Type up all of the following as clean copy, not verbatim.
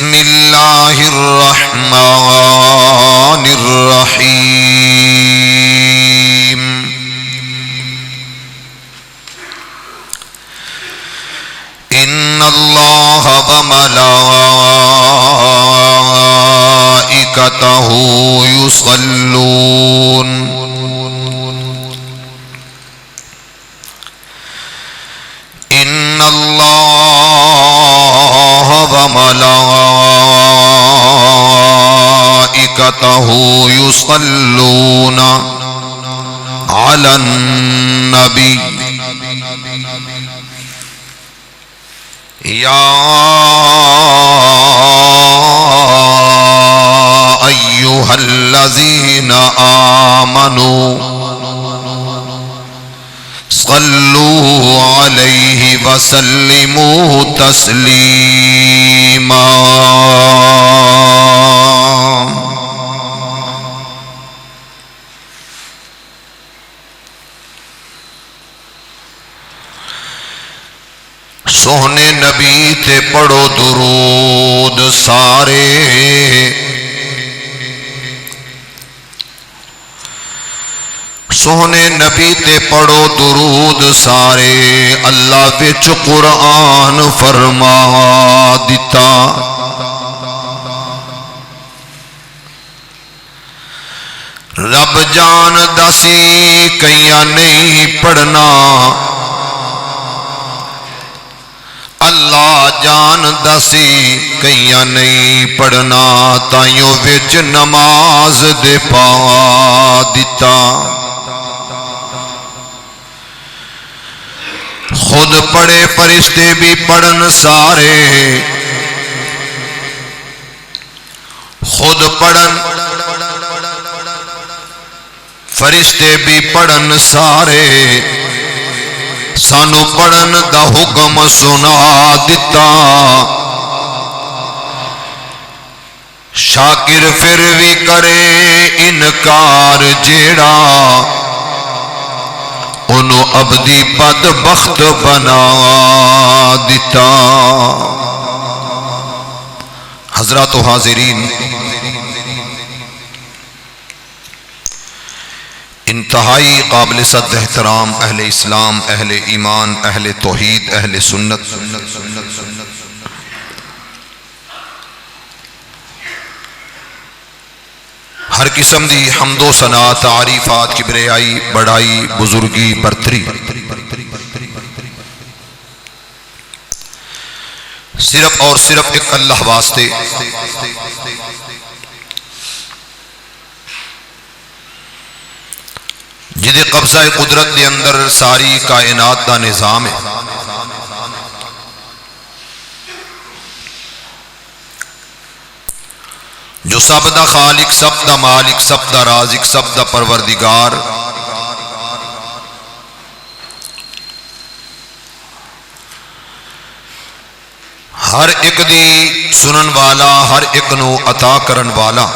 بسم اللہ الرحمن الرحیم ان اللہ وملائکتہ یصلون ان اللہ وملائکتہ یصلون علی النبی یا ایھا الذین آمنوا صلوا علیہ وسلموا تسلیما سونے نبی تے پڑھو درود سارے سونے نبی تے پڑھو درود سارے اللہ وچ قرآن فرما دیتا رب جان دسی کئیاں نہیں پڑھنا اللہ جان دسی کئیاں نہیں پڑھنا تائیوں وچ نماز دے پا دیتا خود پڑھے فرشتے بھی پڑھن سارے خود پڑھن فرشتے بھی پڑھن سارے سانو پڑھن دا حکم سنا دیتا شاکر پھر بھی کرے انکار جیڑا انہوں ابدی بدبخت بنا دیتا حضرات و حاضرین انتہائی قابل صد احترام اہل اسلام اہل ایمان اہل توحید اہل سنت ہر قسم دی حمد و ثنا تعریفات کبریائی بڑائی بزرگی برتری صرف اور صرف ایک اللہ واسطے جدے قبضہ قدرت دے اندر ساری کائنات دا نظام ہے جو سب دا خالق سب دا مالک سب دا رازق سب دا پروردگار ہر ایک دی سنن والا ہر ایک نو عطا کرن والا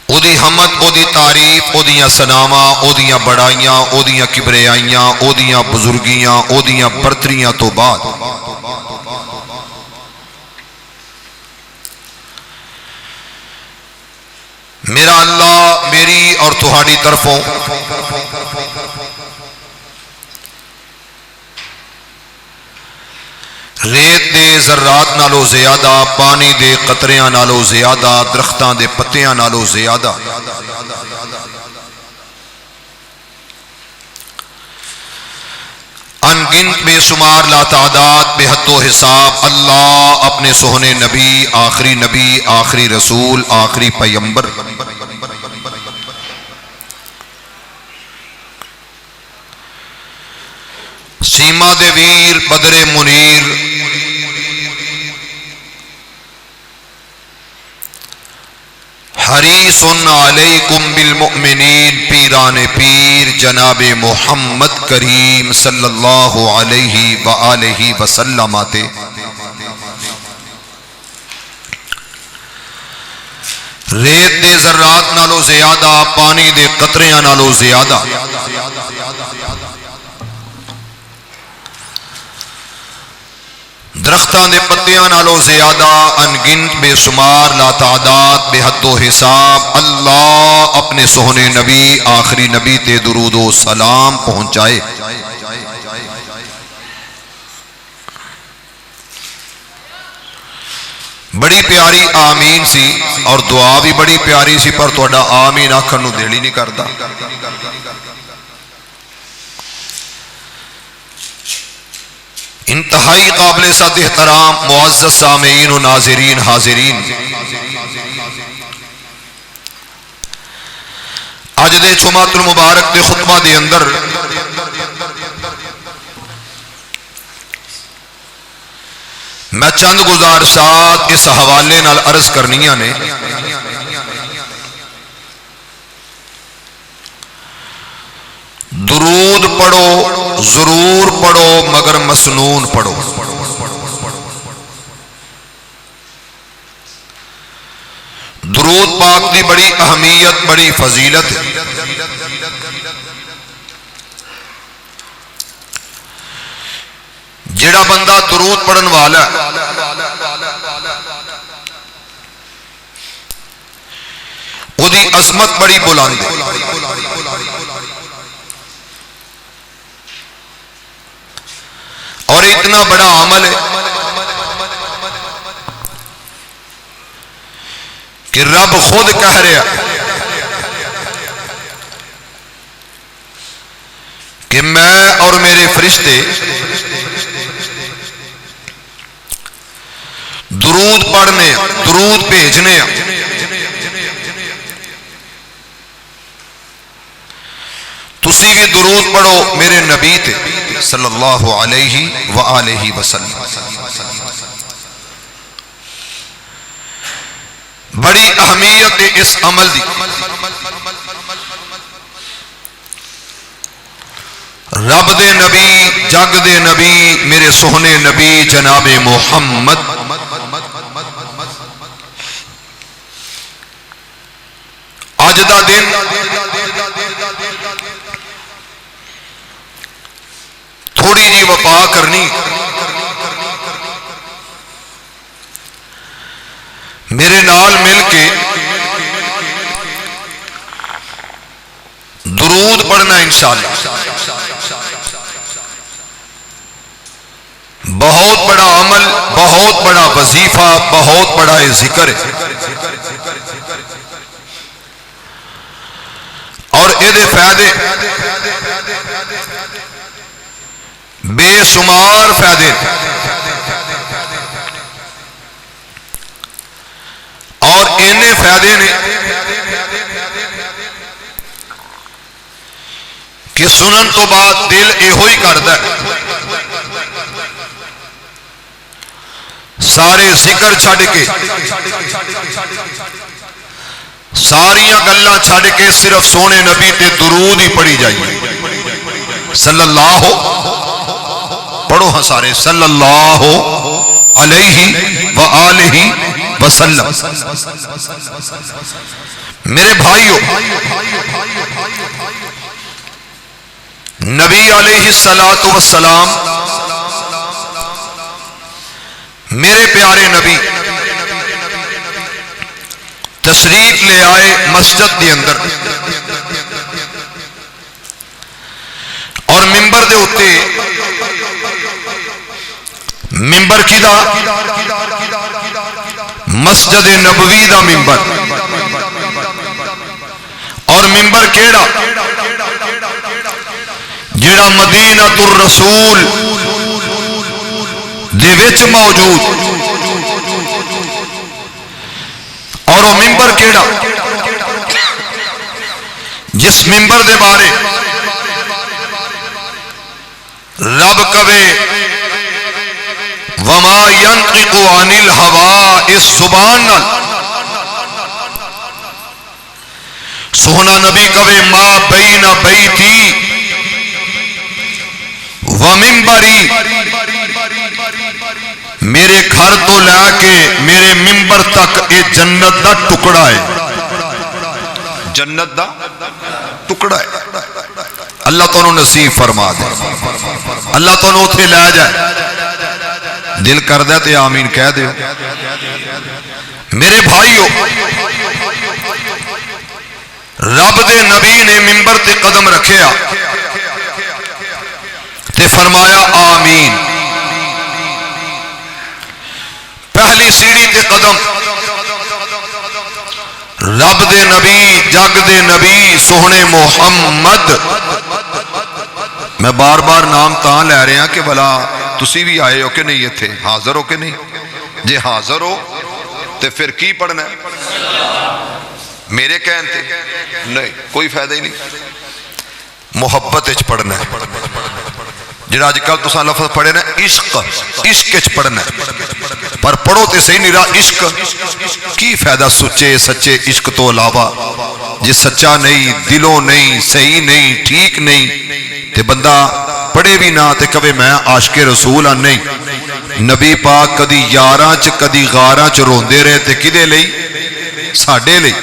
او دی حمد او دی تعریف او دیاں سناواں او دیاں بڑائیاں او دیاں کبریائیاں او دیاں بزرگیاں او دیاں برتریاں تو بعد میرا اللہ میری اور تہاڈی طرفوں ریت دے ذرات نالو زیادہ پانی دے قطریاں نالو زیادہ درختاں دے پتیاں نالو زیادہ انگنت بے شمار لا تعداد بے حد و حساب اللہ اپنے سہنے نبی آخری رسول آخری پیغمبر سیما دے ویر بدر منیر حریص علیکم بالمؤمنین پیران پیر جناب محمد کریم صلی اللہ علیہ وآلہ وسلم آتے ریت دے ذرات نالو زیادہ پانی دے قطریاں نالو زیادہ درختاں دے پتیاں نالوں زیادہ انگنت بے شمار لا تعداد بے حد و حساب اللہ اپنے سوہنے نبی آخری نبی تے درود و سلام پہنچائے۔ بڑی پیاری آمین سی اور دعا بھی بڑی پیاری سی، پر تہاڈا آمین آکھن نوں دل ہی نہیں کردا۔ انتہائی قابل سد احترام معزز سامعین و ناظرین حاضرین، اج دے جمعۃ المبارک دے خطبہ دے اندر میں چند گزارشات اس حوالے نال عرض کرنیاں نے۔ درود پڑھو، ضرور پڑھو، مگر مسنون پڑھو۔ درود پاک دی بڑی اہمیت، بڑی فضیلت ہے۔ جڑا بندہ درود پڑھن والا ہے وہ دی عظمت بڑی بلند ہے۔ اور اتنا بڑا عمل ہے کہ رب خود کہہ رہا کہ میں اور میرے فرشتے درود پڑھنے، درود بھیجنے، تسی بھی درود پڑھو میرے نبی تے صلی اللہ علیہ وآلہ وسلم۔ بڑی اہمیت ہے اس عمل دی۔ رب دے نبی، جگ دے نبی، میرے سوہنے نبی جناب محمد اج دا دن تھوڑی جی وفا کرنی، میرے نال مل کے درود پڑھنا انشاءاللہ۔ بہت بڑا عمل، بہت بڑا وظیفہ، بہت بڑا ذکر ہے، اور یہ فائدے بے شمار فائدے، اور اینے فائدے نے کہ سنن تو بعد دل ایہو ہی کردا ہے سارے ذکر چھڈ کے، ساریاں گلاں چھڈ کے صرف سونے نبی تے درود ہی پڑھی جائیے۔ صلی اللہ پڑھو ہاں سارے، صلی اللہ علیہ وآلہ وسلم۔ میرے بھائیو، نبی علیہ السلام، میرے پیارے نبی تشریف لے آئے مسجد کے اندر، اور ممبر دے اتے، ممبر کیدا؟ مسجد نبوی دا ممبر۔ اور ممبر کیڑا؟ جڑا مدینہ الرسول دے وچ موجود۔ اور وہ ممبر کیڑا؟ جس ممبر دے بارے رب کہے وما ينطق عن الهوى، اس زبان نال سونا نبی کہے ما بین بیتی ومنبری، میرے گھر تو لے کے میرے ممبر تک یہ جنت دا ٹکڑا ہے، جنت دا ٹکڑا ہے۔ اللہ تانوں نصیب فرما دے، اللہ تانوں اتھے لے جائے۔ دل کردہ تے آمین کہہ دیو۔ میرے بھائیو، رب دے نبی نے منبر تے قدم رکھیا تے فرمایا آمین۔ پہلی سیڑھی تے قدم رب دے نبی، جگ دے نبی سوہنے محمد۔ میں بار بار نام تاں لے رہے ہیں کہ بھلا تسی بھی آئے ہو کہ نہیں، یہ تھے حاضر ہو کہ نہیں؟ جے حاضر ہو تو پھر کی پڑھنا ہے؟ میرے کہنے نہیں، کوئی فائدہ ہی نہیں، محبت اچ پڑھنا ہے۔ جڑا آج کل تساں لفظ پڑھے نا عشق، عشق اچ پڑھنا ہے، پر پڑھو تے صحیح نہیں رہا عشق کی فائدہ سچے سچے عشق تو علاوہ جے سچا نہیں، دلوں نہیں، صحیح نہیں، ٹھیک نہیں تے بندہ پڑھے بھی نہ تے کبھی میں عاشق رسول ہاں نہیں۔ نبی پاک کدی یاراں چ کدی غاراں چ روندے رہے تے کدے لئی؟ ساڈے لئی۔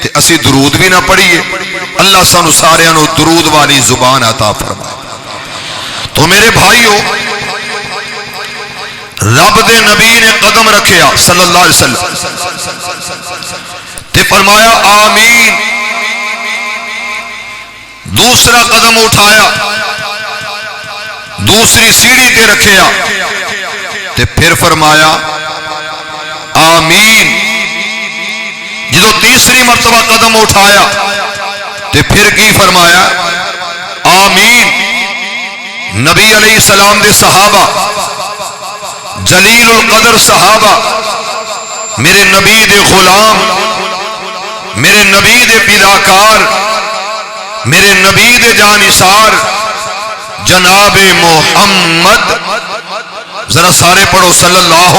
تے اسی درود بھی نہ پڑھیے، اللہ سانو ساریاں نو درود والی زبان عطا فرمائے۔ تو میرے بھائیو، رب دے نبی نے قدم رکھیا صلی اللہ علیہ وسلم تے فرمایا آمین۔ دوسرا قدم اٹھایا، دوسری سیڑھی تے رکھیا تے پھر فرمایا آمین۔ جدو تیسری مرتبہ قدم اٹھایا تے پھر کی فرمایا آمین۔ نبی علیہ السلام دے صحابہ، جلیل القدر صحابہ، میرے نبی دے غلام، میرے نبی دے پیداکار، میرے نبی دے جانثار جناب محمد، ذرا سارے پڑھو صلی اللہ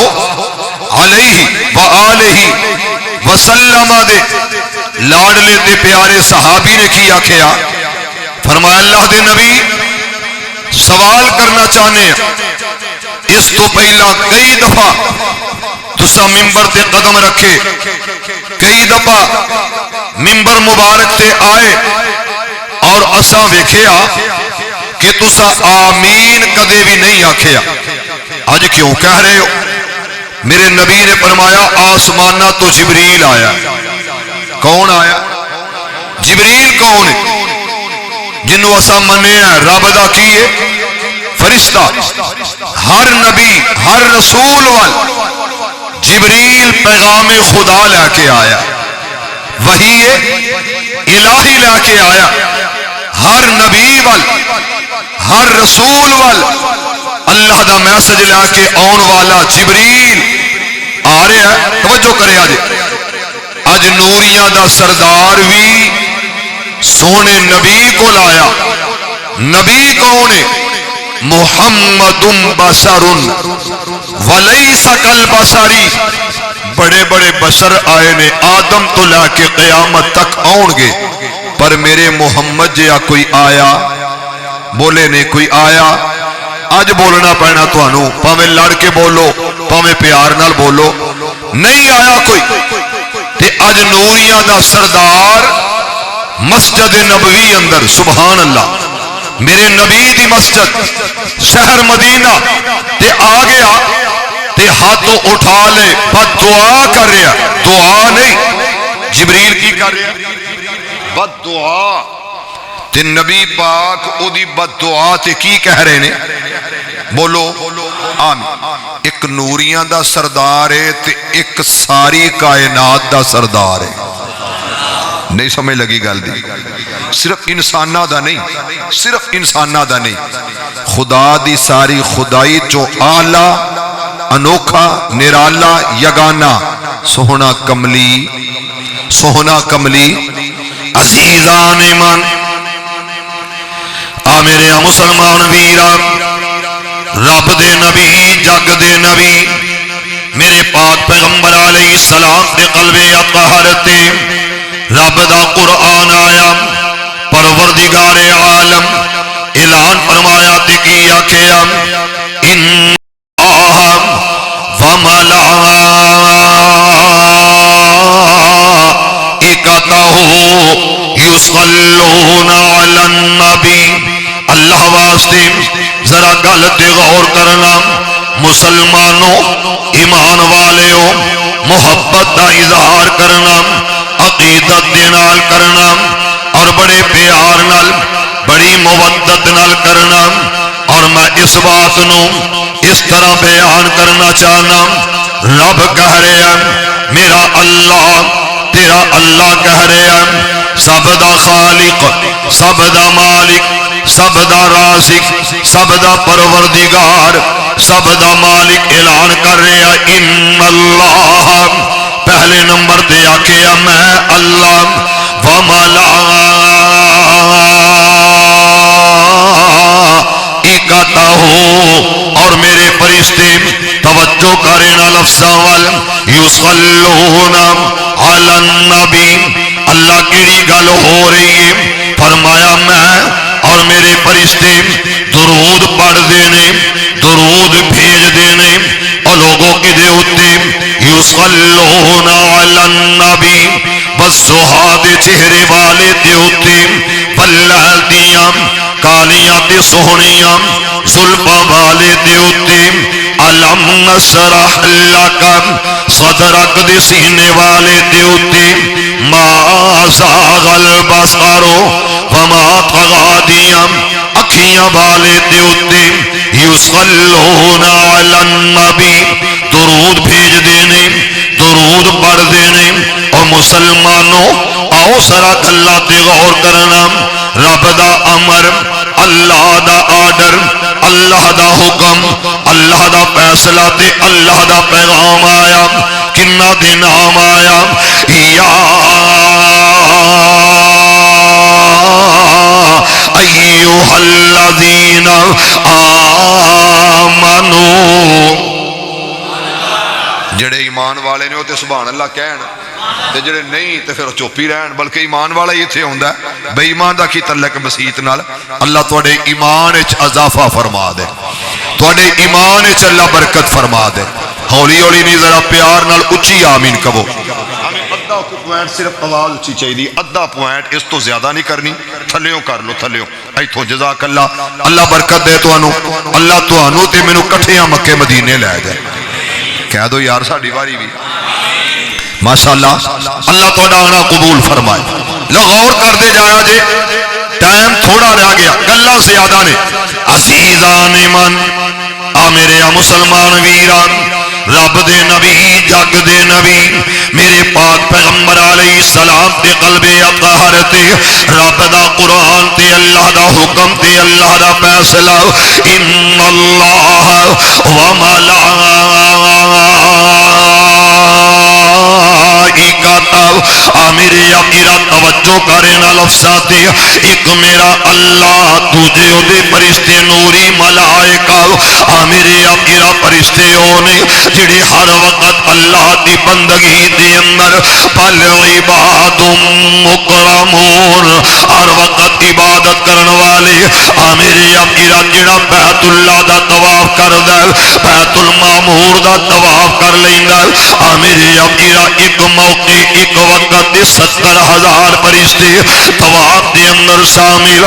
علیہ وآلہ وسلم دے لاڈلے تے پیارے صحابی نے کی آکھیا؟ فرمایا اللہ دے نبی سوال کرنا چاہنے ہیں، اس تو پہلا کئی دفعہ تسا ممبر تے قدم رکھے، کئی دفعہ ممبر مبارک تے آئے اور اساں ویکھیا کہ تسا آمین کدے بھی نہیں آکھیا، آج کیوں کہہ رہے ہو؟ میرے نبی نے فرمایا آسمانہ تو جبریل آیا۔ کون آیا؟ جبریل کون ہے؟ جنہوں اسا منے ہیں رب دا کیے فرشتہ۔ ہر نبی ہر رسول وال جبریل پیغام خدا لے کے آیا، وحی الہی لے کے آیا۔ ہر نبی وال ہر رسول وال اللہ دا میسج لے کے آن والا جبریل آ رہا ہے۔ توجہ کرے اج نوریاں دا سردار بھی سونے نبی کو لایا۔ نبی کون ہے؟ محمد بشر ولیس کالبشری۔ بڑے بڑے بشر آئے نے آدم تو لے کے قیامت تک آؤں گے، پر میرے محمد جیا کوئی آیا؟ بولے نے کوئی آیا؟ آج بولنا پینا تو انہوں، پاویں لڑ کے بولو پاویں پیار نال بولو، نہیں آیا کوئی۔ تے آج نوریاں دا سردار مسجد نبوی اندر، سبحان اللہ، میرے نبی دی مسجد شہر مدینہ تے آ گیا تے ہاتھوں اٹھا لے بد دعا کر رہا، دعا نہیں، جبریل کی کر رہا؟ بد دعا۔ تے نبی پاک او دی بد دعا تے کی کہہ رہے نے؟ بولو آمین۔ ایک نوریاں دا سردار ہے تے ایک ساری کائنات دا سردار ہے۔ نہیں سمجھ لگی گل دی؟ صرف انسانہ دا نہیں، صرف انسانہ دا نہیں، خدا دی ساری خدائی چو آلہ انوکھا نرالا یگانا سوہنا کملی، سوہنا کملی عزیزان من۔ آ میرے مسلمان ویران، رب دے نبی جگ دے نبی میرے پاک پیغمبر علیہ السلام دے قلب اطہر تے رب دا قرآن آیا، پروردگار عالم اعلان فرمایا تے کی آکھیا ان اللہ وملائکتہ یصلون علی النبی پرستی ذرا گل تے غور کرنا مسلمانوں ایمان والےو محبت دا اظہار کرنا عقیدت دے نال کرنا اور بڑے پیار نال بڑی مودت نال کرنا اور میں اس بات نو اس طرح بیان کرنا چاہنا رب کہہ رہے ہیں میرا اللہ تیرا اللہ کہہ رہے ہیں سب دا خالق سب دا مالک سب دا رازق سب دا پروردگار سب دا مالک اعلان کر رہے ہیں ان اللہ پہلے نمبر تے آکھیا میں اللہ اور میرے فرشتے توجہ کرنا لفظاں وال یصلون علی النبی اللہ کیڑی گل ہو رہی ہے فرمایا میں اور میرے فرشتے درود پڑھ دینے درود بھیج دینے اور لوگوں کی دے ہوتے یصلون علی النبی والضحا دے چہرے والے دے ہوتے واللیل دیاں کالیاں تے سہنیاں زلفاں والے دے ہوتے علم نشرح لک صدرک دے سینے والے دے ہوتے ما زاغ البصر وما طغى دیاں اکھیاں والے دے ہوتے یصلون علی النبی درود بھیج دینے درود پڑھ دینے اور مسلمانوں آؤ سرا اللہ تے غور کرنا رب دا امر اللہ دا آرڈر اللہ دا حکم اللہ دا فیصلہ تے اللہ دا پیغام آیا کنہ دے نام آیا یا ایوہ الذین آمنو جڑے ایمان والے نے وہ تے سبحان اللہ کہن تے جڑے نہیں تے پھر چوپی رہن بلکہ ایمان والا ہی ایتھے ہوندا ہے بے ایمان دا کی تعلق مسیت نال اللہ تواڈے ایمان وچ اضافہ فرما دے تواڈے ایمان وچ اللہ برکت فرما دے ہولی ہولی نہیں ذرا پیار نال اچھی آمین کہو ہمیں ادھا پوائنٹ صرف آواز اچھی چاہیے ادھا پوائنٹ اس تو زیادہ نہیں کرنی تھلیوں کر لو تھلیوں ایتھوں جزاک اللہ اللہ برکت دے تانوں اللہ تانوں تے مینوں کٹھیاں مکے مدینے لے جائے کہہ دو یار ساڈی واری بھی ماشاءاللہ اللہ تہاڈا آنا قبول فرمائے غور کر دے جایا جے ٹائم تھوڑا رہ گیا گلاں زیادہ نے عزیزان من آ میرے مسلمان ویران رب دے نبی جگ دے نبی میرے پاک پیغمبر علیہ السلام تے قلب اطہر تے رب دا قرآن تے اللہ دا حکم تے اللہ دا فیصلہ ان اللہ و میرے میرا توجہ کرنا لفظاتے ایک میرا اللہ تجھے دے فرشتے نوری ملائکہ میرے میرا فرشتے ہونے جڑے ہر وقت اللہ دی بندگی دے اندر بل عباد مکرمون ہر وقت عبادت کرن والے میرے میرا جڑا بیت اللہ دا طواف کر دے بیت المعمور دا طواف کر لیندا میرے میرا ایک موقع ایک وقت 70,000 فرشتے طواف دے اندر شامل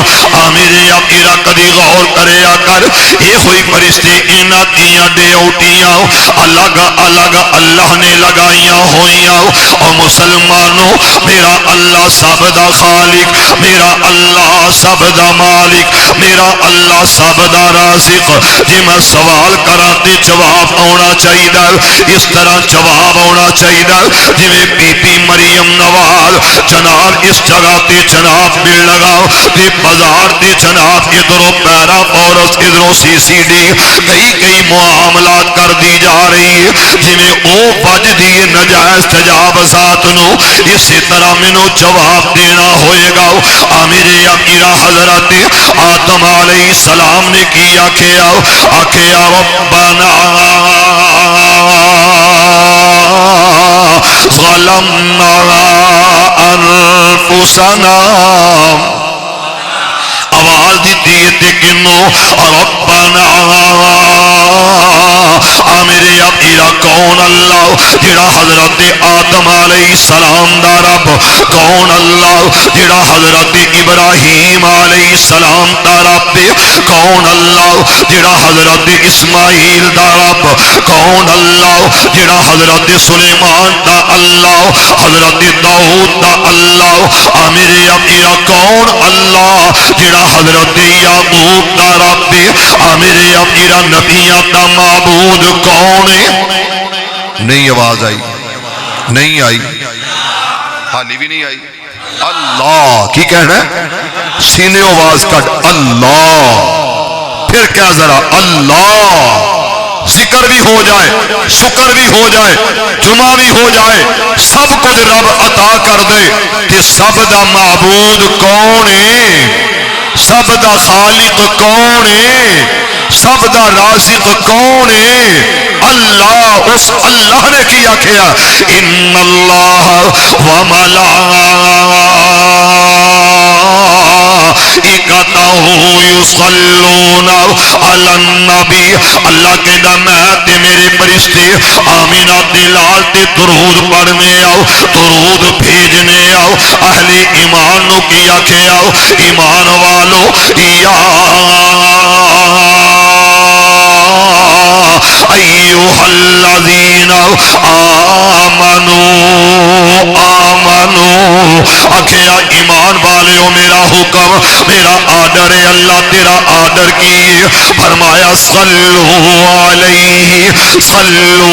میرے میرا کدی غور کریا کر اے ہوئی فرشتے انہاں دیاں ڈیوٹیاں الگ الگ اللہ نے لگائیاں ہوئیاں اور مسلمانوں میرا اللہ سب دا خالق میرا اللہ سب دا مالک میرا اللہ سب دا رازق جی میں سوال کراں تے جواب آنا چاہیے اس طرح جواب آنا چاہیے G B be Maryam Nawaz جناب اس جگہ تے جناب بل لگاؤ تے بازار تے جناب ادھروں پیرا فورس ادھروں سی سی ڈی کئی معاملات کر دی جا رہی ہے جی میں او بج دی نجائز تجاوزات نو اسی طرح منو جواب دینا ہوئے گا میرے میرا حضرت آدم علیہ السلام نے کیا آکھیا ربنا ظلمنا انفسنا آواز دیتی ہے کنو ربنا میرے میرا کون اللہ جڑا حضرت آدم علیہ السلام دا رب، کون اللہ جڑا حضرت ابراہیم علیہ السلام دا رب، کون اللہ جڑا حضرت اسماعیل دا رب، کون اللہ جڑا حضرت سلیمان دا اللہ، حضرت داؤد دا اللہ، میرے امیر کون اللہ جڑا حضرت یعقوب دا رب، میرے امیر نبیات دا معبود کون ہے؟ نہیں آواز آئی؟ نہیں آئی؟ حالی بھی نہیں آئی؟ اللہ کی کہنا ہے؟ سینے آواز کٹ اللہ، پھر کیا ذرا اللہ، ذکر بھی ہو جائے، شکر بھی ہو جائے، جمعہ بھی ہو جائے، سب کچھ رب عطا کر دے کہ سب دا معبود کون ہے، سب دا خالق کون ہے، سب دا رازق کون ہے؟ اللہ۔ اس اللہ نے کیا کیا؟ ان اللہ و یصلون علی النبی، اللہ کہندا میں تے میرے فرشتے آمینہ دلال تے درود پڑھنے آؤ، درود بھیجنے آؤ، اہل ایمان نو کیا کہ آؤ ایمان والو یا ایوہ الذین آمنو آکھیا ایمان والیو میرا حکم میرا آرڈر ہے، اللہ تیرا آرڈر کی فرمایا صلو علیہ صلو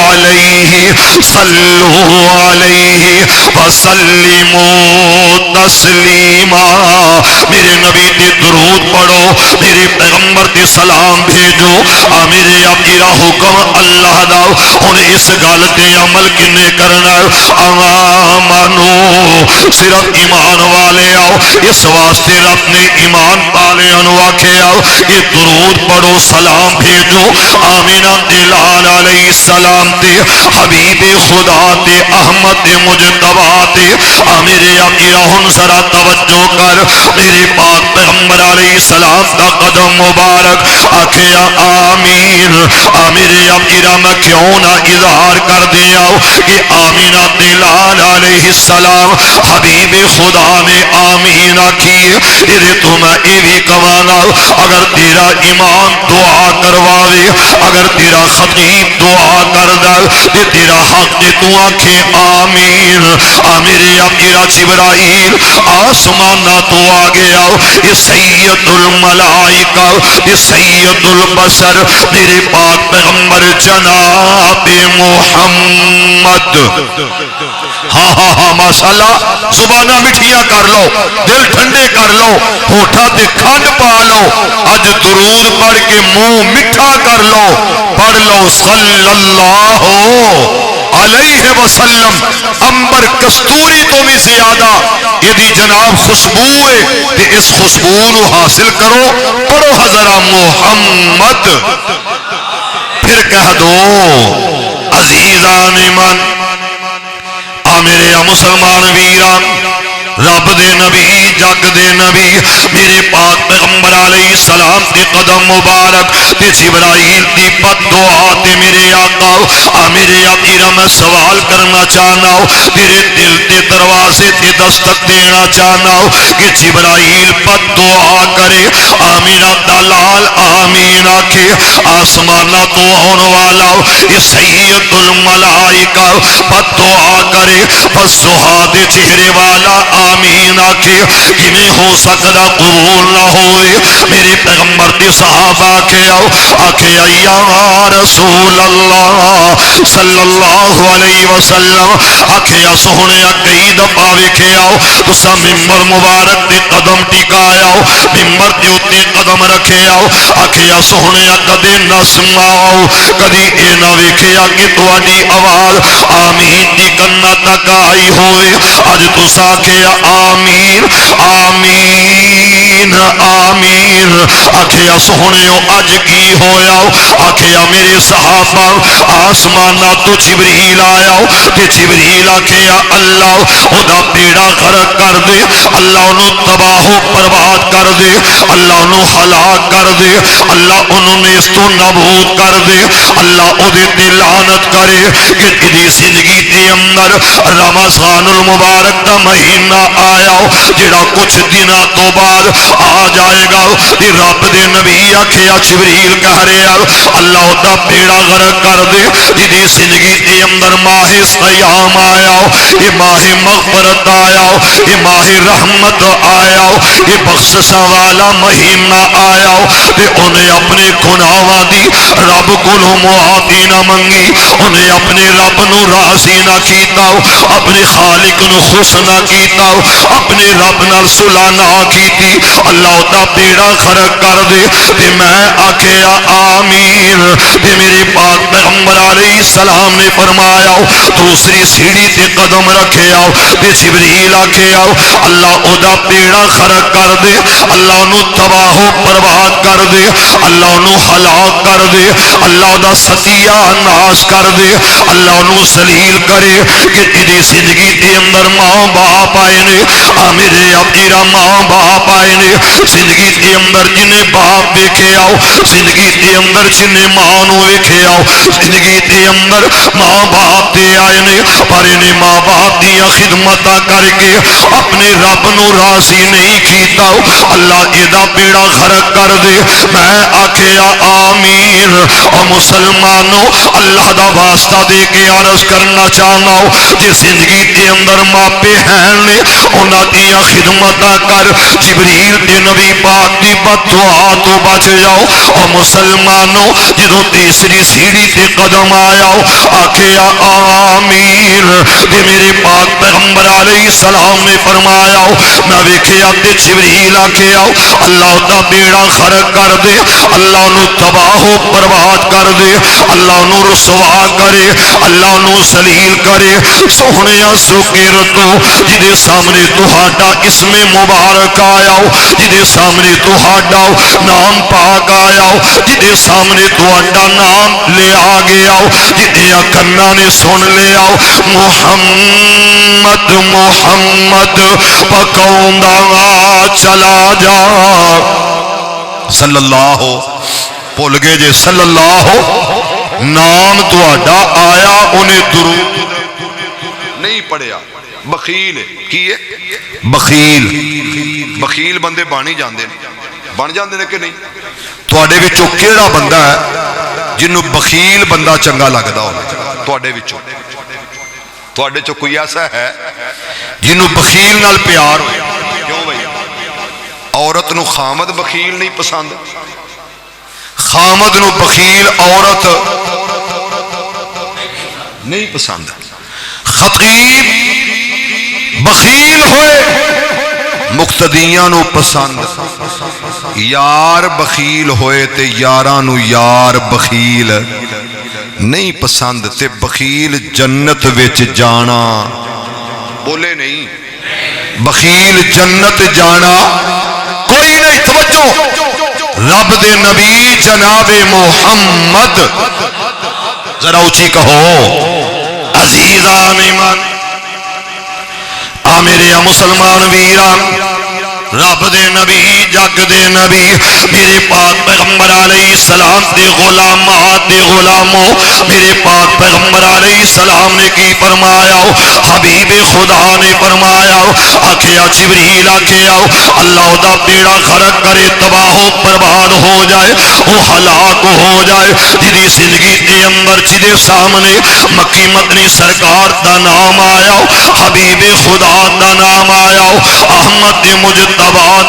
علیہ صلو علیہ وسلموا تسلیما، میرے نبی تے درود پڑھو، میرے پیغمبر تے سلام بھیجو، میرے میرا حکم اللہ دا، ہن اس گل تے عمل کنے کرنا؟ آمنو، صرف ایمان والے آؤ، اس واسطے رب نے ایمان والے آکھے آؤ کہ درود پڑھو سلام بھیجو آمینہ دلال علیہ السلام تے، حبیب خدا تے، احمد مجتبی تے، میرے میرا ہن ذرا توجہ کر، میرے پاک پیغمبر علیہ السلام دا قدم مبارک آکھے آمین، میرے میرا میں کیوں نہ اظہار کر دیا کہ آمینہ دلال علیہ السلام حبیب خدا نے آمین آکھی، یہ تو میں یہ بھی کمانا اگر تیرا امام دعا کرواوے، اگر تیرا خطیب دعا کردہ تے تیرا حق دے تو آنکھیں آمین، میرے میرا جبرائیل آسمانہ تو آگے آؤ، یہ سید الملائکہ، یہ سید البشر، میرے پاک پیغمبر جناب محمد، ہاں ہاں ہاں ماشاءاللہ، زبانہ مٹھیاں کر لو، دل ٹھنڈے کر لو، ہوٹھا تے کھنڈ پا لو، اج درود پڑھ کے منہ مٹھا کر لو، پڑھ لو صلی اللہ علیہ وسلم، امبر کستوری تو بھی زیادہ یہ جناب خوشبو ہے، تے اس خوشبو نو حاصل کرو، پڑھو حضرہ محمد، پھر کہہ دو عزیزان من، میرے مسلمان ویران، رب دے نبی جگ دے نبی میرے پاک پیغمبر علیہ السلام کے قدم مبارک تے جبرائیل دی بد دعا تے میرے آقا میرے آقا میں سوال کرنا چاہنا ہوں، میرے دل دے دروازے تے دستک دینا چاہنا ہوں کہ جبرائیل بد دعا کرے، آمینہ دلال آمین آکھے، آسمانہ تو آن والا یہ سید الملائکہ بد دعا کرے، بس سہاد چہرے والا آمین آکھے، کمیں ہو سکتا قبول نہ ہوئے؟ میرے پیغمبر دے صحابہ آکھے یا رسول اللہ صلی اللہ علیہ وسلم، آکھے سونے کئی دفعہ ویکھے آؤ تسا ممبر مبارک دے قدم ٹکایا ممبر دے اتے قدم رکھے آؤ، آکھے سونے کدے نہ سناؤ، کدی اے نہ ویکھے کہ تواڈی آواز آمین دی کنا تک آئی ہوئے، اج تسا آکھے آمین آمین آمین، آکھے سونے اج کی ہویا، آکھے میرے صحابہ آسمانہ تو جبریل آیا تے جبریل آکھے اللہ ادا بیڑا غرق کر دے، اللہ انہوں تباہ و برباد کر دے، اللہ انہوں ہلاک کر دے، اللہ انہوں نے اس تو نابود کر دے، اللہ او دے تے لعنت کرے کہ جدی زندگی دے اندر رمضان المبارک دا مہینہ آیا جڑا کچھ دنوں تو بعد آ جائے گا، تے رب دے نبی آکھیا جبریل کہہ رہا اللہ دا بیڑا غرق کر دے جدی زندگی دے اندر ماہ صیام آیا، یہ ماہ مغفرت آیا، یہ ماہ رحمت آیا، یہ بخششاں والا مہینہ آیا، تے انہیں اپنے گناہاں دی رب کولوں معافی نہ منگی، انہیں اپنے رب نو راضی نہ کیتا، اپنے خالق نو خوش نہ کیتا، اپنے رب نال صلح نہ کیتی، اللہ دا بیڑا غرق کر دے تے میں آکھیا آمین۔ تے میرے پاک پیغمبر علیہ السلام نے فرمایا دوسری سیڑھی تے قدم رکھے آؤ تے جبریل آکھے آؤ اللہ او دا بیڑا غرق کر دے، اللہ نو تباہ و برباد کر دے، اللہ نو ہلاک کر دے، اللہ دا ستیہ ناش کر دے، اللہ نو ذلیل کرے کہ جدی زندگی دے اندر ماں باپ آئے نے، میرے میرا ماں باپ آئے نے، زندگی دے اندر جنہیں باپ دیکھے آؤ، زندگی دے اندر جنہیں ماں نو دیکھے آؤ، زندگی دے اندر ماں باپ دے آئے نے، پر انہیں ماں باپ دیا خدمتہ کر کے اپنے رب نو راضی نہیں کیتا، اللہ ایدہ بیڑا غرق کر دے، میں آکھیا آمین۔ اور مسلمانوں اللہ دا واسطہ دے کے عرض کرنا چاہنا ہو جی زندگی دے اندر ماپے ہیں نے انہاں دیا خدمتہ کر، جبریل دے نبی پاک دی بددعا تو بچ جاؤ۔ اور مسلمانوں جدوں تیسری سیڑھی تے قدم آیا آکھیا آمین، تے میرے پاک پیغمبر علیہ السلام نے فرمایا میں ویکھیا تے جبریل آکھیا اللہ دا بیڑا غرق کر دے، اللہ نو تباہ و برباد کر دے، اللہ نو رسوا کرے، اللہ نو ذلیل کرے، سونیا سکر تو جدے سامنے تہاڈا اسم مبارک آیا جدے سامنے تہاڈا نام پاک آیا جدے سامنے تہاڈا نام لے آ گیا جدے کناں نے سن لیا محمد محمد پکاوندا چلا جا صلی اللہ بھول گئے جے صلی اللہ نام تہاڈا آیا انہیں درود نہیں پڑھیا بخیل کی ہے بخیل بخیل بندے بانی جاندے بن جاندے نے کہ نہیں تواڈے وچوں کیڑا بندہ ہے جنوں بخیل بندہ چنگا لگدا ہو تواڈے وچوں تواڈے چوں کوئی ایسا ہے جنوں بخیل نال پیار ہوئے کیوں بھائی عورت نو خامد بخیل نہیں پسند خامد نو بخیل عورت نہیں پسند خطیب بخیل ہوئے مقتدیاں نو پسند یار بخیل ہوئے تے یاراں نو یار بخیل نہیں پسند تے بخیل جنت وچ جانا بولے نہیں بخیل جنت جانا کوئی نہیں توجہ رب دے نبی جناب محمد ذرا اونچی کہو عزیزان ایمان میرے مسلمان ویران رب دے نبی جگ دے نبی میرے پاک پیغمبر علیہ السلام دے غلامات دے غلاموں میرے پاک پیغمبر علیہ السلام نے کی فرمایا حبیب خدا نے فرمایا آکھیا جبریل آکھیا اللہ دا بیڑا غرق کرے تباہ و برباد ہو جائے وہ ہلاک ہو جائے جدی زندگی دے اندر جدے سامنے مکی مدنی سرکار دا نام آیا حبیب خدا دا نام آیا احمد مجتبی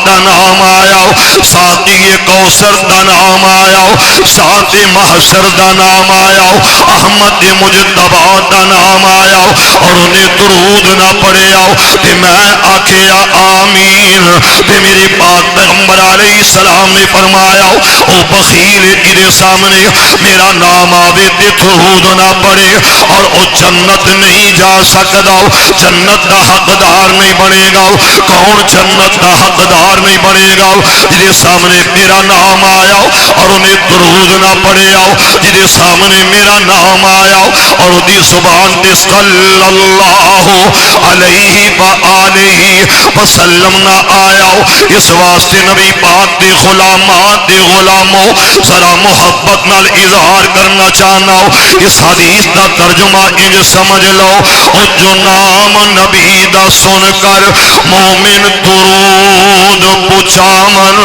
دا نام آیا ساتھی کوثر دا نام آیا ساتھ محشر دا نام آیا احمد مجتبی دا نام آیا اور انہیں درود نہ پڑھیا کہ میں آکھیا آمین تے میرے پاک پیغمبر علیہ السلام نے فرمایا او بخیل ادھے سامنے میرا نام آوے تے درود نہ پڑھے اور او جنت نہیں جا سکتا جنت دا حقدار نہیں بنے گا کون جنت دا حقدار نہیں بنے گا جدے سامنے میرا نام آیا اور سامنے درود نہ پڑھے آؤ، جدے سامنے میرا نام آیا اور دی زبان تے صلی اللہ علیہ وآلہ وسلم نہ آیا، اس واسطے نبی پاک دے غلامات دے غلاموں ذرا محبت نال اظہار کرنا چاہنا ہو، اس حدیث دا ترجمہ انج سمجھ لو، او جو نام نبی دا سن کر مومن درود پچاون،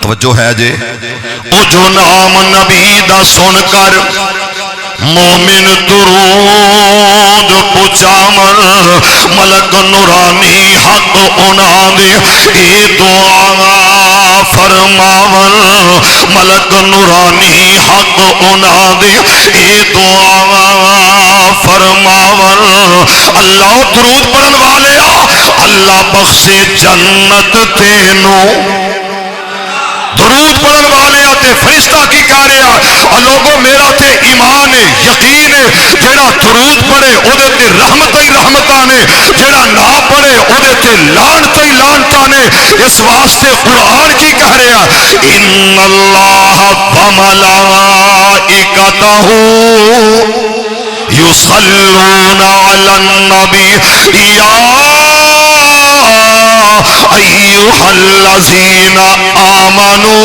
توجہ ہے جے، او جو نام نبی دا سن کر مومن درود پچاون، ملک نورانی حق انہاں دے اے دعا فرماون، ملک نورانی حق انہاں دے اے دعا فرماون، اللہ درود پڑھن والے اللہ بخشے جنت تینوں، درود پڑھن والے تے فرشتہ کی کہہ رہا اور لوگوں میرا تے ایمان ہے، یقین ہے، جیڑا درود پڑھے او دے تے رحمت ہی رحمتاں نے، جیڑا نہ پڑھے او دے تے لعنت ہی لعنتاں نے، اس واسطے قرآن کی کہہ رہا ان اللہ وملائکتہ یصلون علی النبی یا ایھا الذین آمنوا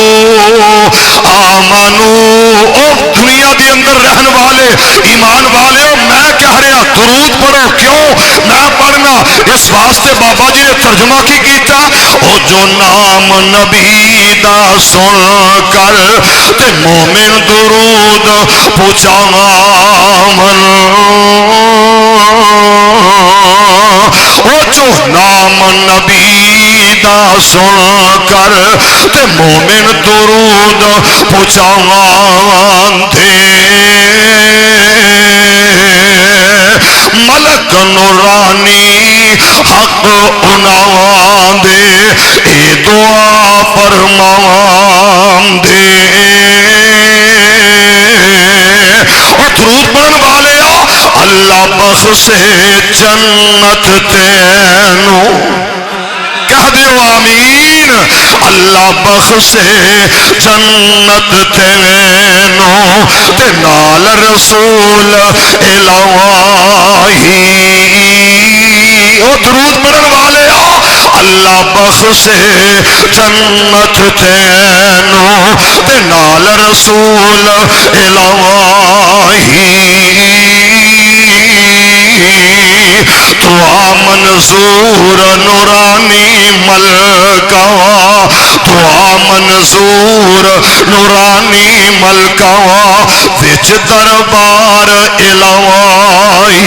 او دنیا دے اندر رہن والے ایمان والے، میں کہہ رہا درود پڑھو، کیوں میں پڑھنا، اس واسطے بابا جی نے ترجمہ کی کیتا، او جو نام نبی دا سن کر تے مومن درود پچاون، او جو نام نبی دا سن کر تے مومن درود پچاون دے، ملک نورانی حق انہاں دے اے دعا فرمان دے، اور درود پڑھن والے اللہ بخشے جنت تینوں، کہہ دیو آمین، اللہ بخشے جنت تینوں تے نال رسول الہی، او درود پڑھن والے اللہ بخشے جنت تینوں تے نال رسول الہی، دعا منظور نورانی ملکہ، دعا منظور نورانی ملکہ، وچ دربار الہی،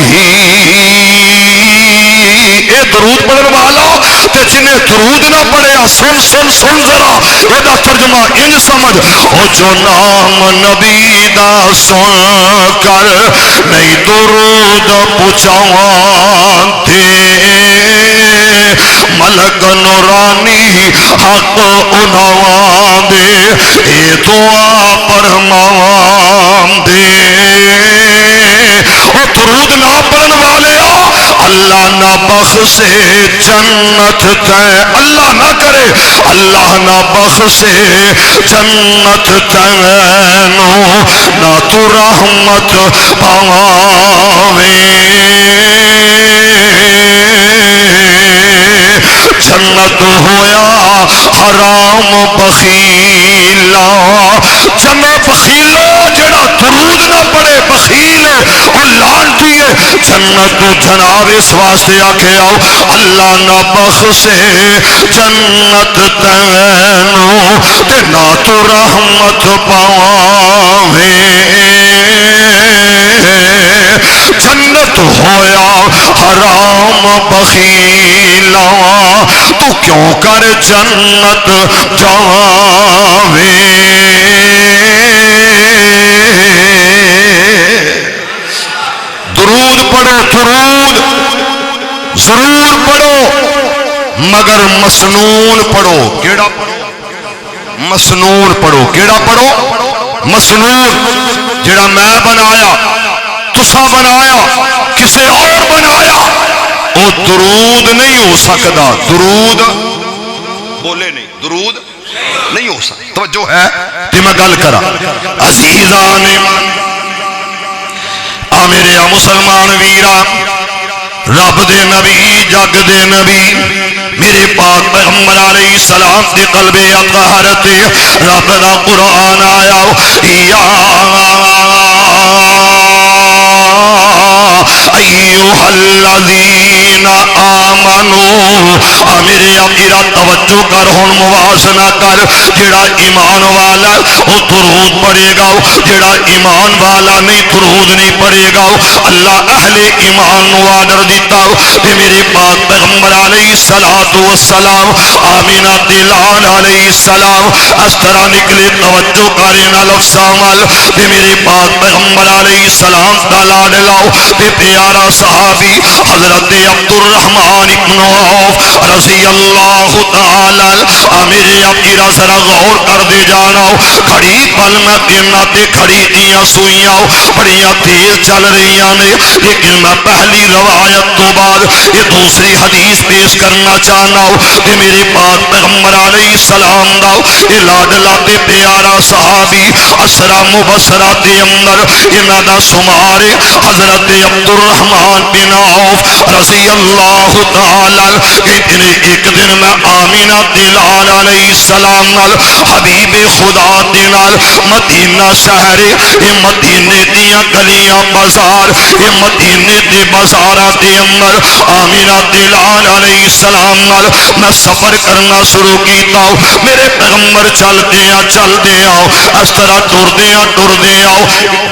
اے درود پڑھن والا تے جنہیں درود نہ پڑھیا سن سن سن ذرا یہ ترجمہ انج سمجھ، او جو نام نبی دا سن کر نہیں درود پچاون دے، ملک نورانی حق انہاں دے اے دعا فرمان دے، او درود نہ پڑھن والے اللہ نہ بخشے جنت تے، اللہ نہ کرے اللہ نہ بخشے جنت تینوں، نہ تو رحمت پاویں، جنت ہویا حرام بخیلا، جنت بخیلا جڑا درود نہ پڑے بخیل ہے اور لعنتی ہے، جنت جناب اس واسطے آکھے آؤ اللہ نہ بخشے جنت تینوں تے نہ تو رحمت پاویں، جنت ہویا حرام بخیلا، تو کیوں کر جنت جاویں، درود پڑھو، درود ضرور پڑھو مگر مسنون پڑھو، کیڑا پڑھو؟ مسنون پڑھو، کیڑا پڑھو؟ مسنون، جڑا میں بنایا تسا بنایا کسے اور بنایا وہ درود نہیں ہو سکتا، درود بولے نہیں، درود نہیں ہو سکتا. توجہ ہے کہ میں گل کرا عزیزان آ میرے آ مسلمان ویرا رب دے نبی جگ دے نبی میرے پاک پیغمبر علیہ السلام دے قلب اطہرت رب دا قرآن آیا یا ایوہ الذین آمنوا میرے امیرہ توجہ کر ہن موازنہ کر جڑا ایمان والا وہ درود پڑھے گا جڑا ایمان والا نہیں درود نہیں پڑھے گا اللہ اہل ایمان نو آرڈر دیتا کہ میرے پاک پیغمبر علیہ السلام آمینہ دلال علیہ السلام اس طرح نکلے توجہ کرینا لفظامل کہ میرے پاک پیغمبر علیہ السلام دلال لاؤ کہ پیارا صحابی حضرت عبد الرحمن ابن عوف رضی اللہ تعالی میرے امیرہ ذرا غور کر دے جانا کھڑی پل میں دینا تے کھڑی دیاں سوئیاں بڑیاں تیز چل رہیاں نے لیکن میں پہلی روایت تو بعد یہ دوسری حدیث پیش کرنا چاہنا کہ میرے پاک پیغمبر علیہ السلام دا یہ لاڈلا تے پیارا صحابی اسرا مبصرہ دے اندر انہاں دا شمار حضرت عبد الرحمن بن عوف رضی اللہ تعالی کہتے ہیں ایک دن میں آمینہ دلال علیہ السلام نال حبیب خدا دے نال مدینہ شہر یہ مدینے دیاں گلیاں بازار یہ مدینے دے بازاراں دے اندر آمینہ دلال علیہ السلام نال میں سفر کرنا شروع کیتا ہوں میرے پیغمبر چل دیا اس طرح ٹر دیا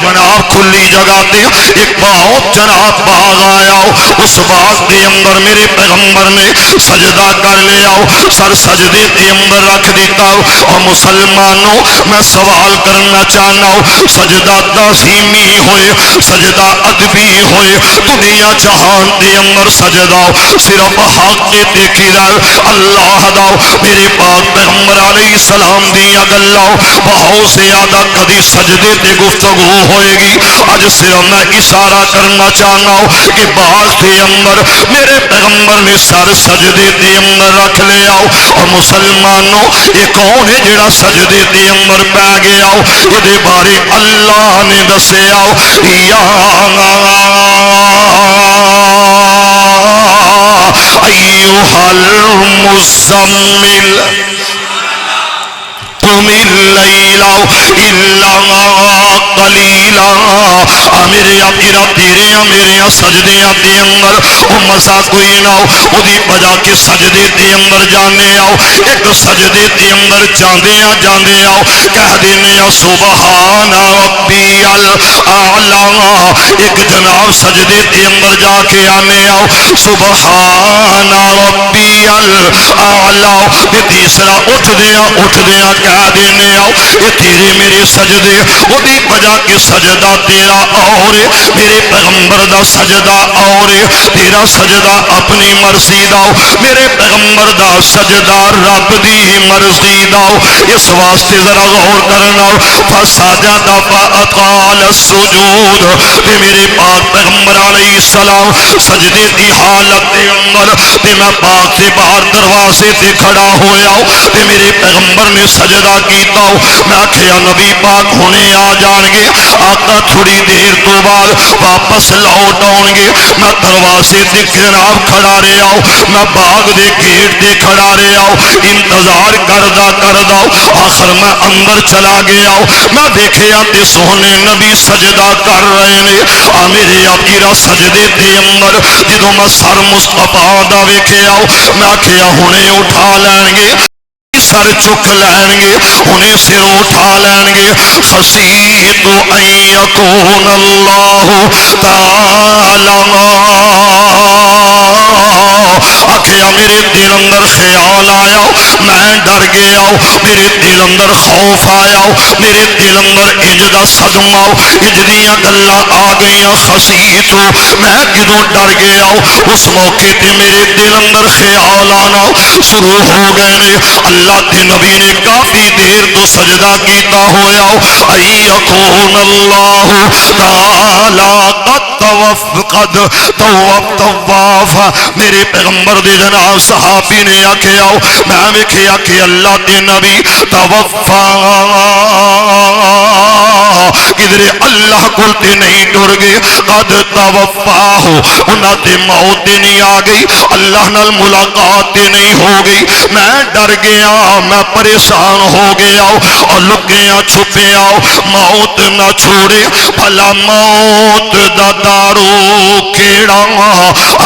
جناب کھلی جگہ دے ایک بہت جناب باغ آیا اس باغ دے اندر میرے پیغمبر نے سجدہ کر لیا سر سجدے دے اندر رکھ دیتا اور مسلمانوں میں سوال کرنا چاہنا ہوں سجدہ تعظیمی ہوئے سجدہ ادبی ہوئے دنیا جہان دے اندر سجدہ صرف حق کے دیکھی دار اللہ دا میرے پاک پیغمبر علیہ السلام دیا گلہ بہت زیادہ کدی سجدے تے گفتگو ہوئے گی آج صرف میں اشارہ کرنا چاہنا ہوں کہ باغ کے اندر میرے پیغمبر نے سر سجدے دے اندر رکھ لیا اور مسلمانوں یہ کون ہے جڑا سجدے دے اندر پہ گیا یہ دے بارے اللہ نے دسیا یا ایوہ المزمل قم اللیل الا قلیلا میرے امیرہ تیرے میرے سجدے دے اندر وہ مزہ کوئی نہ ہو دی بجا کے سجدے دے اندر جانے آؤ ایک سجدے دے اندر جاندے آؤ کہہ دینے سبحان ربی الاعلیٰ ایک جناب سجدے دے اندر جا کے آنے آؤ سبحان ربی الاعلیٰ تیسرا اٹھ دیا کہہ دینے آؤ یہ تیرے میرے سجدے وہ دی بجا کے سجدہ تیرا اور میرے پیغمبر دا سجدہ اور تیرا سجدہ اپنی مرضی داؤ میرے پیغمبر دا سجدہ رب دی مرضی داؤ اس واسطے ذرا غور کرنا فسجد فاطال السجود تے میرے پاک پیغمبر علیہ السلام سجدے دی حالت دے اندر تے میں پاک سے باہر دروازے تے کھڑا ہویا تے میرے پیغمبر نے سجدہ کیتا میں آکھیا نبی پاک ہونے آ جان گے آقا تھوڑی دیر تو بعد واپس لوٹ آؤں گے میں دروازے دے جناب کھڑا رہا میں باغ دے گیٹ دے کھڑا رہا انتظار کردہ آخر میں اندر چلا گیا میں دیکھیا تے سونے نبی سجدہ کر رہے نے میرے آقا سجدے دے اندر جدوں میں سر مصطفیٰ دا ویکھیا میں آکھیا ہونے اٹھا لیں گے سر چک لین گے انہیں سر اٹھا لین گے خسیت ان یکون اللہ تعالی آکھیا میرے دل اندر خیال آیا میں ڈر گیا میرے دل اندر خوف آیا میرے دل اندر انج دا صدمہ انج دیاں گلاں آ گئیاں خسیت میں کدوں ڈر گیا اس موقع تے میرے دل اندر خیال آنا شروع ہو گئے نے اللہ کے نبی نے کافی دیر تو سجدہ کیتا ہویا ای یکون اللہ تعالی قد طواف میرے پیغمبر دے جناب صحابی نے آکھیا میں ویکھیا کہ اللہ کے نبی توفا کدھر اللہ کل تے نہیں ٹر گئے قد توفا ہو انہاں تے موت نہیں آ گئی اللہ نال ملاقات نہیں ہو گئی میں ڈر گیا میں پریشان ہو گیا اور لکیا چھپیا موت نہ چھوڑے بھلا موت دا دارو کیڑا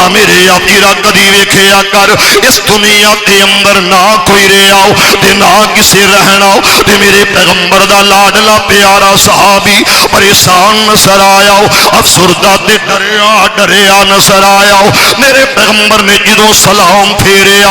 میرے آپیرا کدی ویکھیا کر اس دنیا دے اندر نہ کوئی رہا تے نہ کسی رہنا تے میرے پیغمبر دا لاڈلا پیارا صحابی پریشان نظر آیا افسردہ تے ڈریا نظر آیا میرے پیغمبر نے جدو سلام پھیرے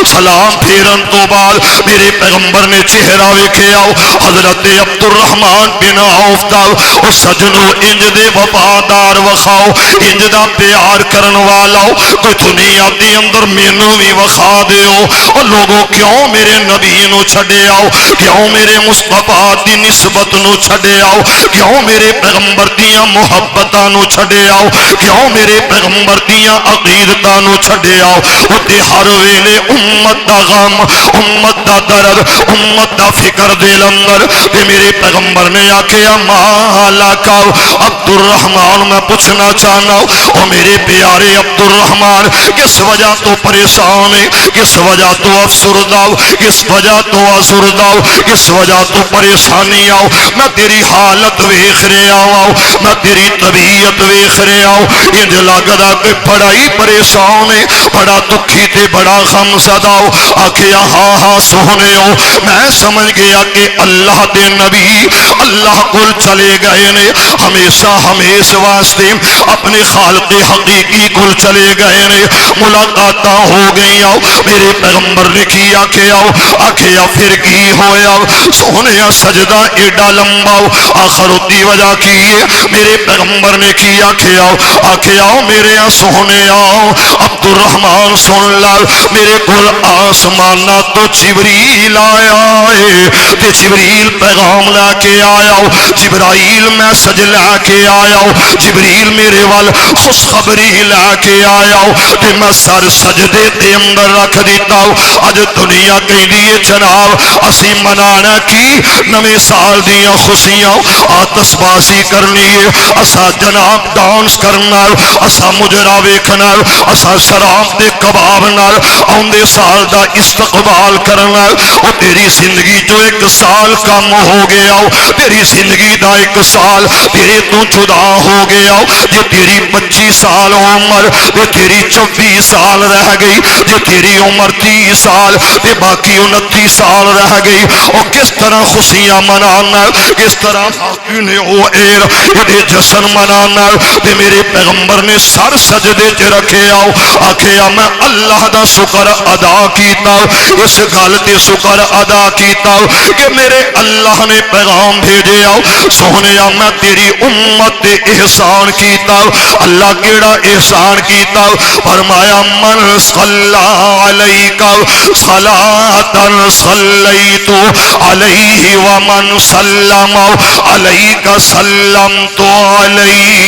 سلام پھیرن تو بعد میرے پیغمبر نے چہرہ ویکھیا حضرت عبد الرحمن بن عوف دا او سجنو انج دے وفادار وخاؤ انج دا پیار کرن والا کوئی دنیا دے اندر مینوں وی وخا دیو او لوگوں کیوں میرے نبی نو چھڈے آؤ کیوں میرے مصطفیٰ دی نسبت نو چھڈے آؤ کیوں میرے پیغمبر دیاں محبتاں نو چھڈے آؤ کیوں میرے پیغمبر دیاں عقیدتاں نو چھڈے آؤ تے ہر ویلے امت دا غم امت دا درد امت دا فکر دل اندر تے میرے پیغمبر نے آکھیا مالکا عبد الرحمن میں پوچھنا چاہنا او میرے پیارے عبد الرحمن کس وجہ تو پریشان ہے کس وجہ تو افسردہ کس وجہ تو آسردہ کس وجہ تو پریشانی آؤ میں تیری حالت ویکھ رہا ہوں میں تیری طبیعت ویکھ رہا ہوں انج لگدا کہ بڑا ہی پریشان ہے بڑا دکھی تے بڑا غم زدہ آکھیا ہاں ہاں سونے ہو میں سمجھ گیا کہ اللہ دے نبی اللہ کل چلے گئے نے ہمیشہ ہمیش واسطے اپنے خالق حقیقی کل چلے گئے نے ملاقاتاں ہو گئی میرے پیغمبر نے کی آکھیا پھر کی ہویا سونے سجدہ ایڈا لمبا آخر دی وجہ کی ہے میرے پیغمبر نے کی آکھیا میرے سونے عبد الرحمن سن لال میرے کل آسمانہ تو جبریل آیا ہے تے جبریل پیغام لے کے آیا جبرائیل میسج لے کے آیا جبریل میرے وال خوشخبری لے کے آیا تے میں سر سجدے تے اندر رکھ دیتا اج دنیا کہیں دیئے جناب اسی منانا کی نویں سال دیاں خوشیاں آتش بازی کرنی ہے اسا جناب ڈانس کرنا اسا مجرا ویکھنا اسا شراب دے کباب نال اوندے سال دا استقبال کرنا او تیری زندگی جو ایک سال کم ہو گیا تیری زندگی دا ایک سال تیرے تو جدا ہو گیا جو تیری 25 سال عمر جو تیری 24 سال رہ گئی جو تیری عمر 30 سال تے باقی 29 سال رہ گئی اور کس طرح خوشیاں منانا کس طرح باقی او ایر یہ جشن منانا تے میرے پیغمبر نے سر سجدے چ رکھے آکھیا میں اللہ دا شکر ادا کیتا اس گل تے شکر ادا کیتا کہ میرے اللہ نے پیغام بھیجے سونیا میں تیری امت تے احسان کیتا اللہ کیڑا احسان کیتا فرمایا من صلی علیک صلاۃ صلیت علیہ ومن سلم علیک سلمت علیہ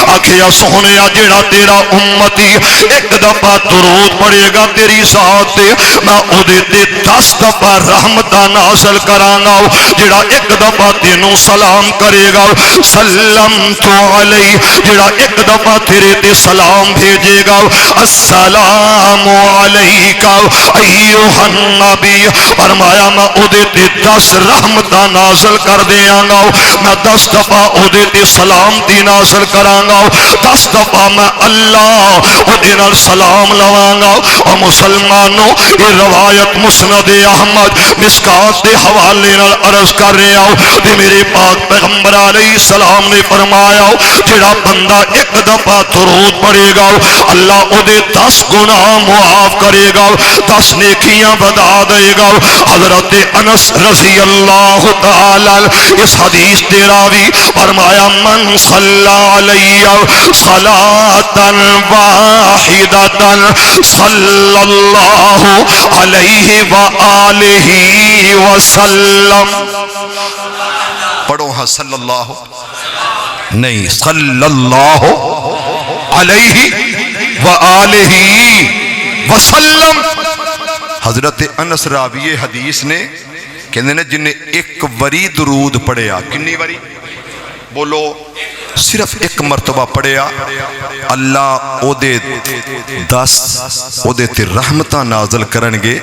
آکھیا سونیا جڑا تیرا امتی ایک دفعہ درود پڑھے گا تیری ذات تے میں او دے تے 10 دفعہ رحمت نازل کرانا جڑا ایک دفعہ تینوں سلام کرے گا سلمت علیہ جڑا ایک دفعہ تیرے تے سلام بھیجے گا السلام علیکہ ایھا النبی فرمایا میں او دے تے 10 رحمت نازل کر دیاں گا میں 10 دفعہ او دے تے سلام دی نازل کراں گا 10 دفعہ میں اللہ او دے نال سلام لواں گا اور مسلمانوں یہ روایت مسند احمد مشکات دے حوالے نال عرض کر رہا ہوں تے میرے پاک پیغمبر علیہ السلام نے فرمایا جڑا بندہ ایک دفعہ درود پڑھے گا اللہ او دے 10 گناہ معاف کرے گا 10 نیکیاں بتا دے گا حضرت انس رضی اللہ تعالی اس حدیث دے راوی فرمایا من صلی علیہ صلاۃ واحدۃ صلی اللہ علیہ وآلہ وسلم پڑھو ہاں صلی اللہ نہیں صلی اللہ علیہ وآلہ وسلم حضرت انس راوی حدیث نے کہندے نے جن نے ایک وری درود پڑھیا، کنی وری بولو، صرف ایک مرتبہ پڑھیا، اللہ او دے 10 او دے تے رحمتاں نازل کرنگے،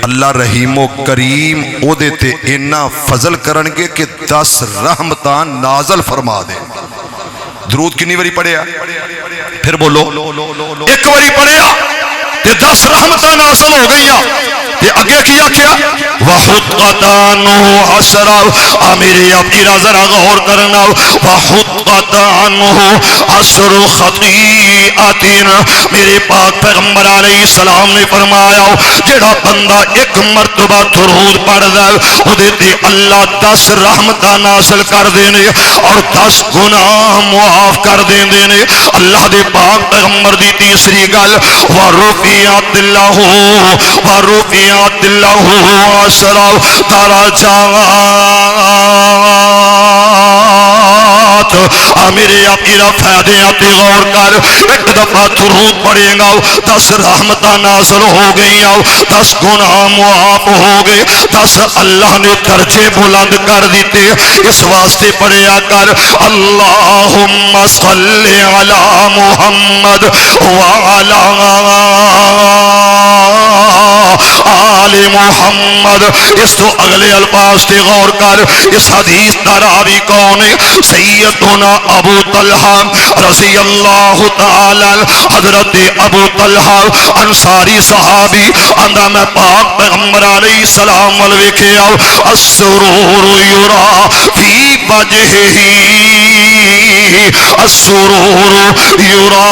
اللہ رحیم و کریم او دے تے اینا فضل کرنگے کہ 10 رحمتاں نازل فرما دے۔ درود کنی وری پڑھیا؟ پھر بولو، ایک وری پڑھیا تے 10 رحمتاں نازل ہو گئیاں، تے اگے کیا کیا؟ وَحُطَّتَانُهُ عَشْرًا، میرے ابیرا ذرا غور کرنا، وَحُطَّتَانُهُ عَشْرُ خَطِیئَةٍ، میرے پاک پیغمبر علیہ السلام نے فرمایا جڑا بندہ ایک مرتبہ درود پڑھ دے اودے تے اللہ 10 رحمتاں نازل کر دینے اور 10 گناہ معاف کر دیندے نے۔ اللہ دے پاک پیغمبر دی تیسری گل، وَرُفِعَتْ لَهُ عَشْرًا درجات، میرے اپیرا فائدیاں پہ غور کر، ایک دفعہ درود پڑھیں گا 10 رحمتاں نازل ہو گئی، 10 گناہ معاف ہو گئے، 10 اللہ نے درجے بلند کر دیتے۔ اس واسطے پڑھیا کر اللہم صلی علی محمد وعلی آل محمد۔ اس تو اگلے الفاظ تے غور کر، اس حدیث دا راوی کون ہے؟ سیدنا ابو طلحہ رضی اللہ تعالی، حضرت ابو طلحہ انصاری صحابی، اندہ میں پاک پیغمبر علیہ السلام والوکھیا، السرور یرا فی وجہہ، السرور یرا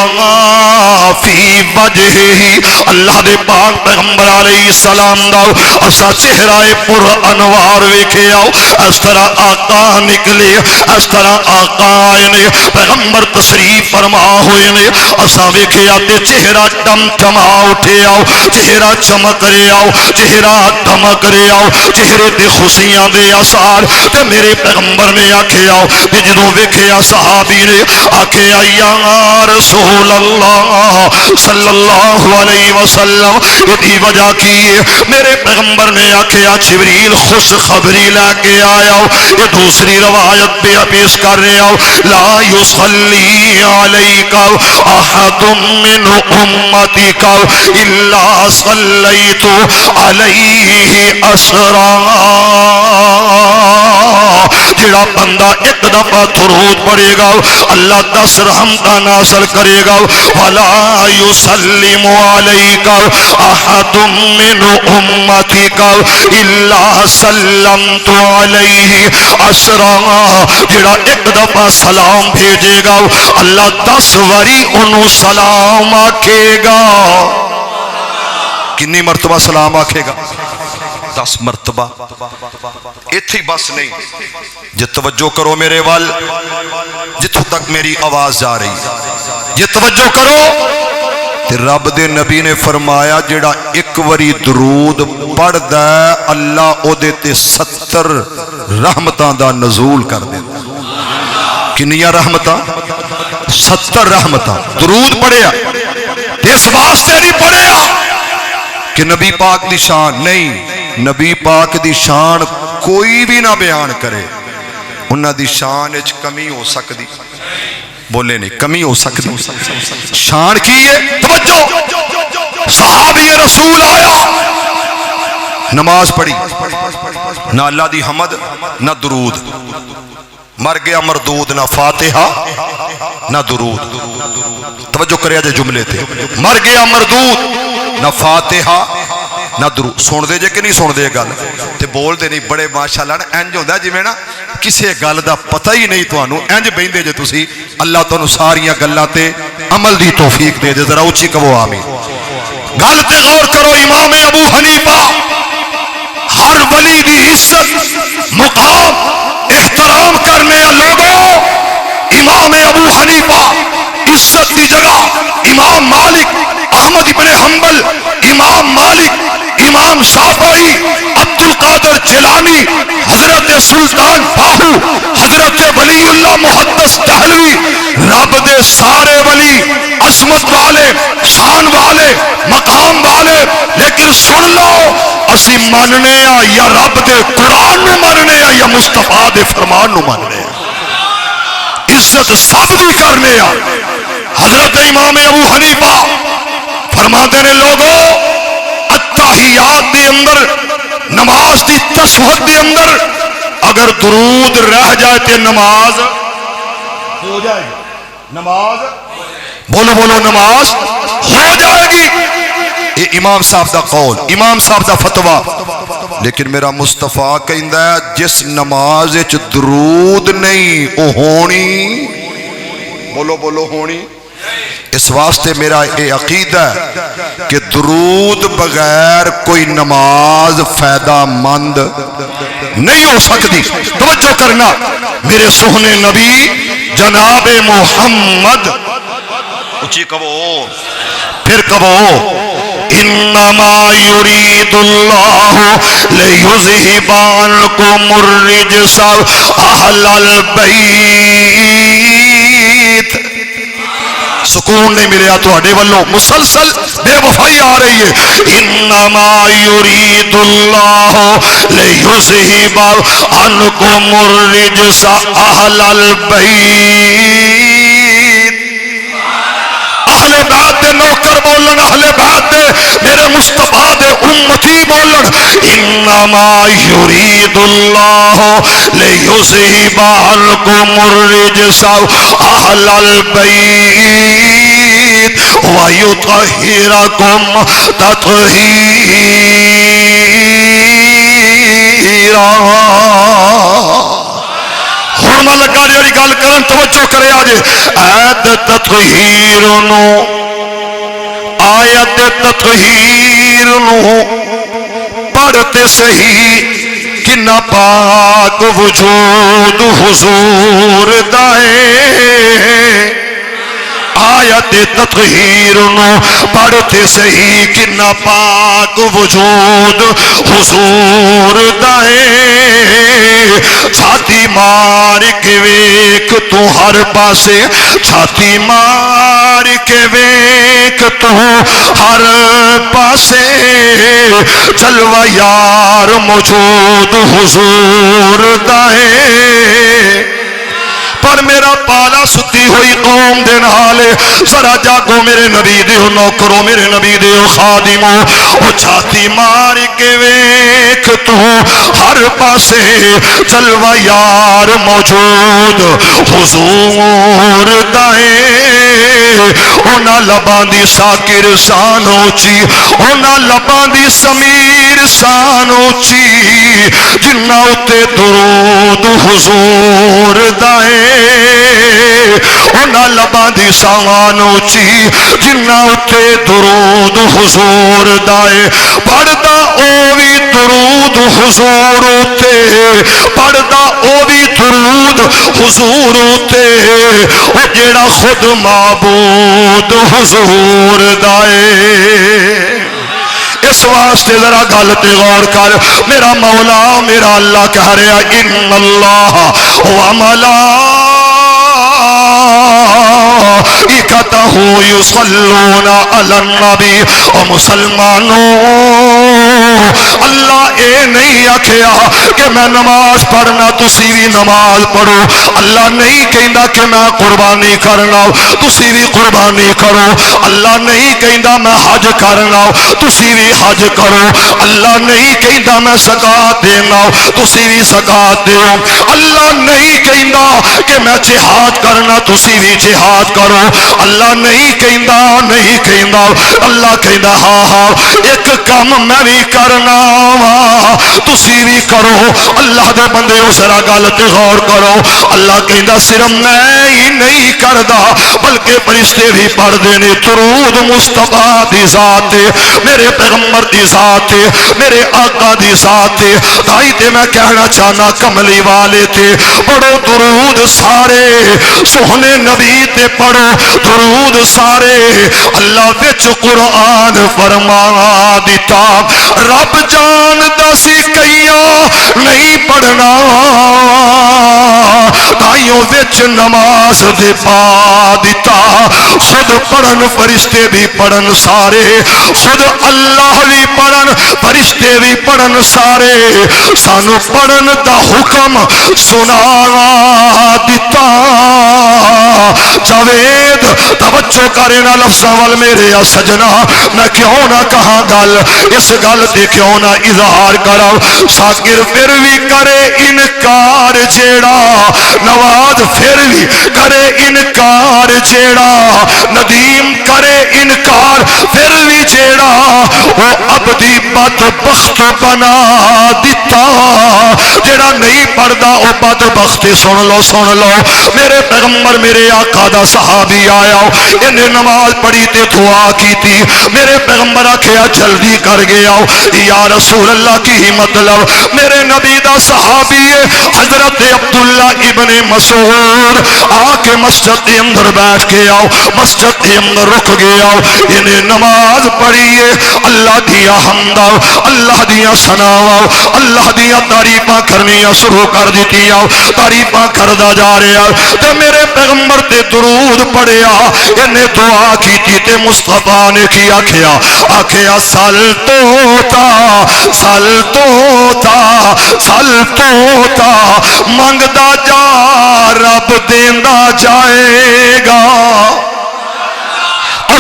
فی وجہہ، اللہ دے پاک پیغمبر علیہ السلام دا اسا چہرہ پر انوار ویکھے آؤ، اس طرح آقا نکلے، اس طرح آقا آئے نے، پیغمبر تشریف فرما ہوئے نے، اسا ویکھے آتے چہرہ ٹم ٹما اٹھے آؤ، چہرہ چمک رہے آؤ، چہرہ دمک رہے آؤ، چہرے تے خوشیاں دے آثار، تے میرے پیغمبر نے آکھے آؤ، تے جدو ویکھے آ صحابی نے آکھے یا رسول اللہ صلی اللہ علیہ وسلم، یہ وجہ کی میرے پیغمبر نے آکھیا جبریل خوش خبری لے کے آیا ہو۔ یہ دوسری روایت پہ پیش کر رہے ہو، لا یصلی علیک احد من امتک الا صلیت علیہ اسرا، جڑا بندہ ایک دفعہ درود پڑھے گا اللہ 10 رحمتاں نازل کرے گا، ولا یسلم علیک احد من امتک الا سلمت علیہ عشرا، جڑا ایک دفعہ سلام بھیجے گا اللہ 10 واری انہوں سلام آکھے گا۔ کنی مرتبہ سلام آکھے گا؟ 10 مرتبہ۔ اتھی بس نہیں، جے توجہ کرو میرے وال، جتوں تک میری آواز جا رہی، جے توجہ کرو، تے رب دے نبی نے فرمایا جڑا ایک وری درود پڑھ دے اللہ او دے تے 70 رحمتاں دا نزول کر دے۔ کنیاں رحمتاں؟ 70 رحمتاں۔ درود پڑھیا اس واسطے نہیں پڑھیا کہ نبی پاک دی شان، نہیں، نبی پاک دی شان کوئی بھی نہ بیان کرے، انہاں دی شان اچ کمی ہو سکتی، بولے نہیں، کمی ہو سکتی۔ شان کی ہے؟ توجہ، صحابی رسول آیا، نماز پڑھی، نہ اللہ دی حمد نہ درود، مر گیا مردود، نہ فاتحہ نہ درود۔ توجہ کریا جے جملے تھے، مر گیا مردود، نہ فاتحہ نہ درود۔ سن دے جے کہ نہیں سن دے گل تے بول دے نہیں، بڑے ماشاءاللہ انج ہوندا جویں نا کسے گل دا پتہ ہی نہیں تانوں، انج بیندے جے تسی، اللہ تانوں ساریاں گلاں تے عمل دی توفیق دے دے، ذرا اونچی کہو آمین۔ گل تے غور کرو، امام ابو حنیفہ ہر ولی دی عزت مقام احترام کرنے لوگوں، امام ابو حنیفہ عزت دی جگہ امام مالک، احمد ابن حنبل، امام مالک، امام شافعی، عبد القادر جیلانی، حضرت سلطان باہو، حضرت ولی اللہ محدث دہلوی، رب دے سارے ولی عظمت والے، شان والے، مقام والے، لیکن سن لو اسی ماننے یا رب دے قرآن نو ماننے یا مصطفیٰ دے فرمان نو ماننے عزت سب دی کرنے حضرت امام ابو حنیفہ فرماتے نے لوگوں اتحیات دے اندر نماز دی تشہد دے اندر اگر درود رہ جائے تے نماز ہو جائے گی نماز بولو بولو نماز ہو جائے گی یہ امام صاحب دا قول امام صاحب دا فتویٰ لیکن میرا مصطفیٰ کہندا ہے جس نماز وچ درود نہیں او ہونی بولو بولو ہونی اس واسطے میرا یہ عقیدہ ہے کہ درود بغیر کوئی نماز فائدہ مند نہیں ہو سکتی توجہ کرنا میرے سوہنے نبی جناب محمد اچھی کہو پھر کہو انما یرید اللہ لیذہب عنکم الرجس اہل البیت سکون نہیں ملیا تو اڈے والوں مسلسل بے وفائی آ رہی ہے انما یرید اللہ لیذہب عنکم الرجس اہل البیت اہل بیت دے نوکر بولن اہل بیت دے میرے مصطفیٰ دے امتی بولن انما یرید اللہ لیذہب عنکم الرجس اہل البیت ویطہرکم تطہیرا ہن میں لگا جڑی گل کرن توجہ کرے آجے آیت تطہیر نو آیت تطہیر نو پڑھتے صحیح کنا پاک وجود حضور دائے آیت تطہیر نو پڑھتے صحیح کنا پاک وجود حضور دائے چھاتی مار کے ویک تو ہر پاسے چھاتی مار کے ویک تو ہر پاسے چلوا یار موجود حضور دائے پر میرا پالا ستی ہوئی قوم دے نالے ذرا جاگو میرے نبی دیو نوکرو میرے نبی دیو خادمو او چھاتی مار کے ویک تو ہر پاسے چلوا یار موجود حضور دائے اونا لبان دی ساکر سانوچی اونا لبان دی سمیر سانوچی جنہ اتے درود حضور دائے اونا لبان دی سانوچی جنہ اتے درود حضور دائے پڑھتا اووی درود حضور اتے پڑھتا اووی درود حضور اتے او جیڑا خود معبود حضور دائے اس واسطے ذرا گل تے غور کر میرا مولا میرا اللہ کہہ رہا ان اللہ وملائکتہ یصلون علی النبی و مسلمانوں اللہ اے نہیں آکھیا کہ میں نماز پڑھنا تسی بھی نماز پڑھو اللہ نہیں کہندا کہ میں قربانی کرنا تسی بھی قربانی کرو اللہ نہیں کہندا میں حج کرنا تسی بھی حج کرو اللہ نہیں کہندا میں زکات دینا تسی بھی زکات دیو اللہ نہیں کہندا کہ میں جہاد کرنا تسی بھی جہاد کرو اللہ نہیں کہندا اللہ کہندا ہاں ہاں ایک کام میں بھی کرنا تسی بھی کرو اللہ دے بندے ذرا گل تے غور کرو اللہ کہندا صرف میں ہی نہیں کردا بلکہ فرشتے بھی پڑھدے نے درود مصطفیٰ دی ذات میرے پیغمبر دی ذات میرے آقا دی ذات بھائی تے میں کہنا چاہنا کملی والے تے پڑھو درود سارے سوہنے نبی تے پڑھو درود سارے اللہ وچ قرآن فرما دیتا رب جان دسی کئیاں نہیں پڑھنا تائیوں وچ نماز دے پا دیتا خود پڑھن فرشتے بھی پڑھن سارے خود اللہ بھی پڑھن فرشتے بھی پڑھن سارے سانو پڑھن دا حکم سنا دیتا جاوید توجہ کرنا لفظاں وال میرے سجنا میں کیوں نہ کہاں گل اس گل تے کیوں نہ اظہار کراں شاکر پھر بھی کرے انکار جیڑا نواز پھر بھی کرے انکار جیڑا ندیم کرے انکار پھر بھی جیڑا وہ عبدی بدبخت بنا دیتا جیڑا نہیں پڑھدا وہ بدبخت سن لو میرے پیغمبر میرے آقا دا صحابی آیا انہیں نماز پڑھی تے دعا کی تھی میرے پیغمبر آکھیا جلدی کر گیا یا رسول اللہ کی مطلب میرے نبی دا صحابی حضرت عبداللہ ابن مسعود آ کے مسجد کے اندر بیٹھ کے آؤ مسجد کے اندر رک گیا انہیں نماز پڑھی اللہ دیا حمد اللہ دیا ثنا اللہ دیا تعریفاں کرنیاں شروع کر دیتی تعریفاں کردا جا رہا تے میرے پیغمبر تے درود پڑھیا انہیں دعا کی تے مصطفیٰ نے کی آکھیا سل توتا منگدا جا رب دیندا جائے گا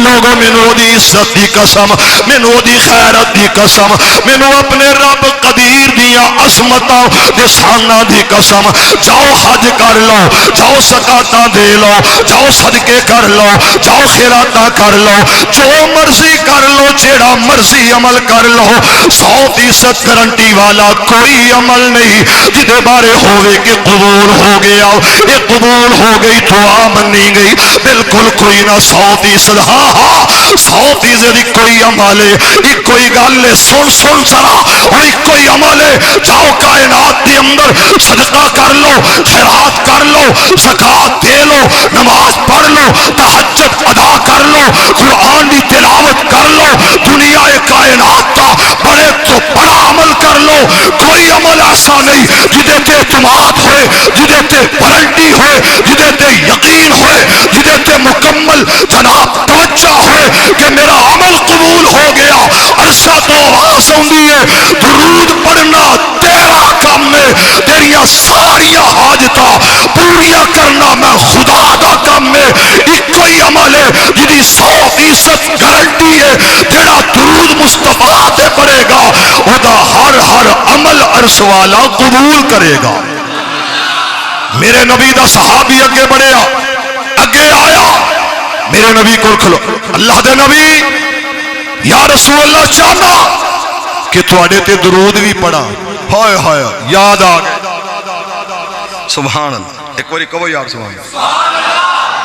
لوگوں مینوں دی عزت دی قسم مینوں دی خیرت دی قسم مینوں اپنے رب قدیر دیاں عظمتاں دے شاناں دی قسم جاؤ حج کر لو جاؤ زکاتاں دے لو جاؤ صدقے کر لو جاؤ خیراتاں کر لو جو مرضی کر لو جیڑا مرضی عمل کر لو 100% گارنٹی والا کوئی عمل نہیں جدے بارے ہوئے کہ قبول ہو گیا یہ قبول ہو گئی دعا منی گئی بالکل کوئی نہ 100% 100% کوئی عمل ہے ایک کوئی گل ہے سن ذرا اور ایک کوئی عمل ہے جاؤ کائنات کے اندر صدقہ کر لو خیرات کر لو زکات دے لو نماز پڑھ لو تہجد ادا کر لو قرآن کی تلاوت کر لو دنیا کائنات کا بڑے تو بڑا عمل کر لو کوئی عمل ایسا نہیں جدے تے اعتماد ہوئے جدے تے گارنٹی ہوئے جدے تے یقین ہوئے جدے تے مکمل جناب توجہ ہوئے کہ میرا عمل قبول ہو گیا عرصہ تو آواز ہوندی ہے درود پڑھنا تیرا کام ہے تیریاں ساریاں حاجتاں پوریا کرنا میں خدا دا کام ہے ایک کوئی عمل ہے جدی 100% گارنٹی ہے جڑا درود مصطفیٰ تے پڑھے گا او دا ہر عمل عرص والا قبول کرے گا میرے نبی دا صحابی اگے بڑھیا اگے آیا میرے نبی کو کھلو اللہ دے نبی یا رسول اللہ چاہنا کہ تواڈے تے درود بھی پڑھا ہائے ہائے یاد آ گئے سبحان اللہ ایک باری کہو یار سبحان اللہ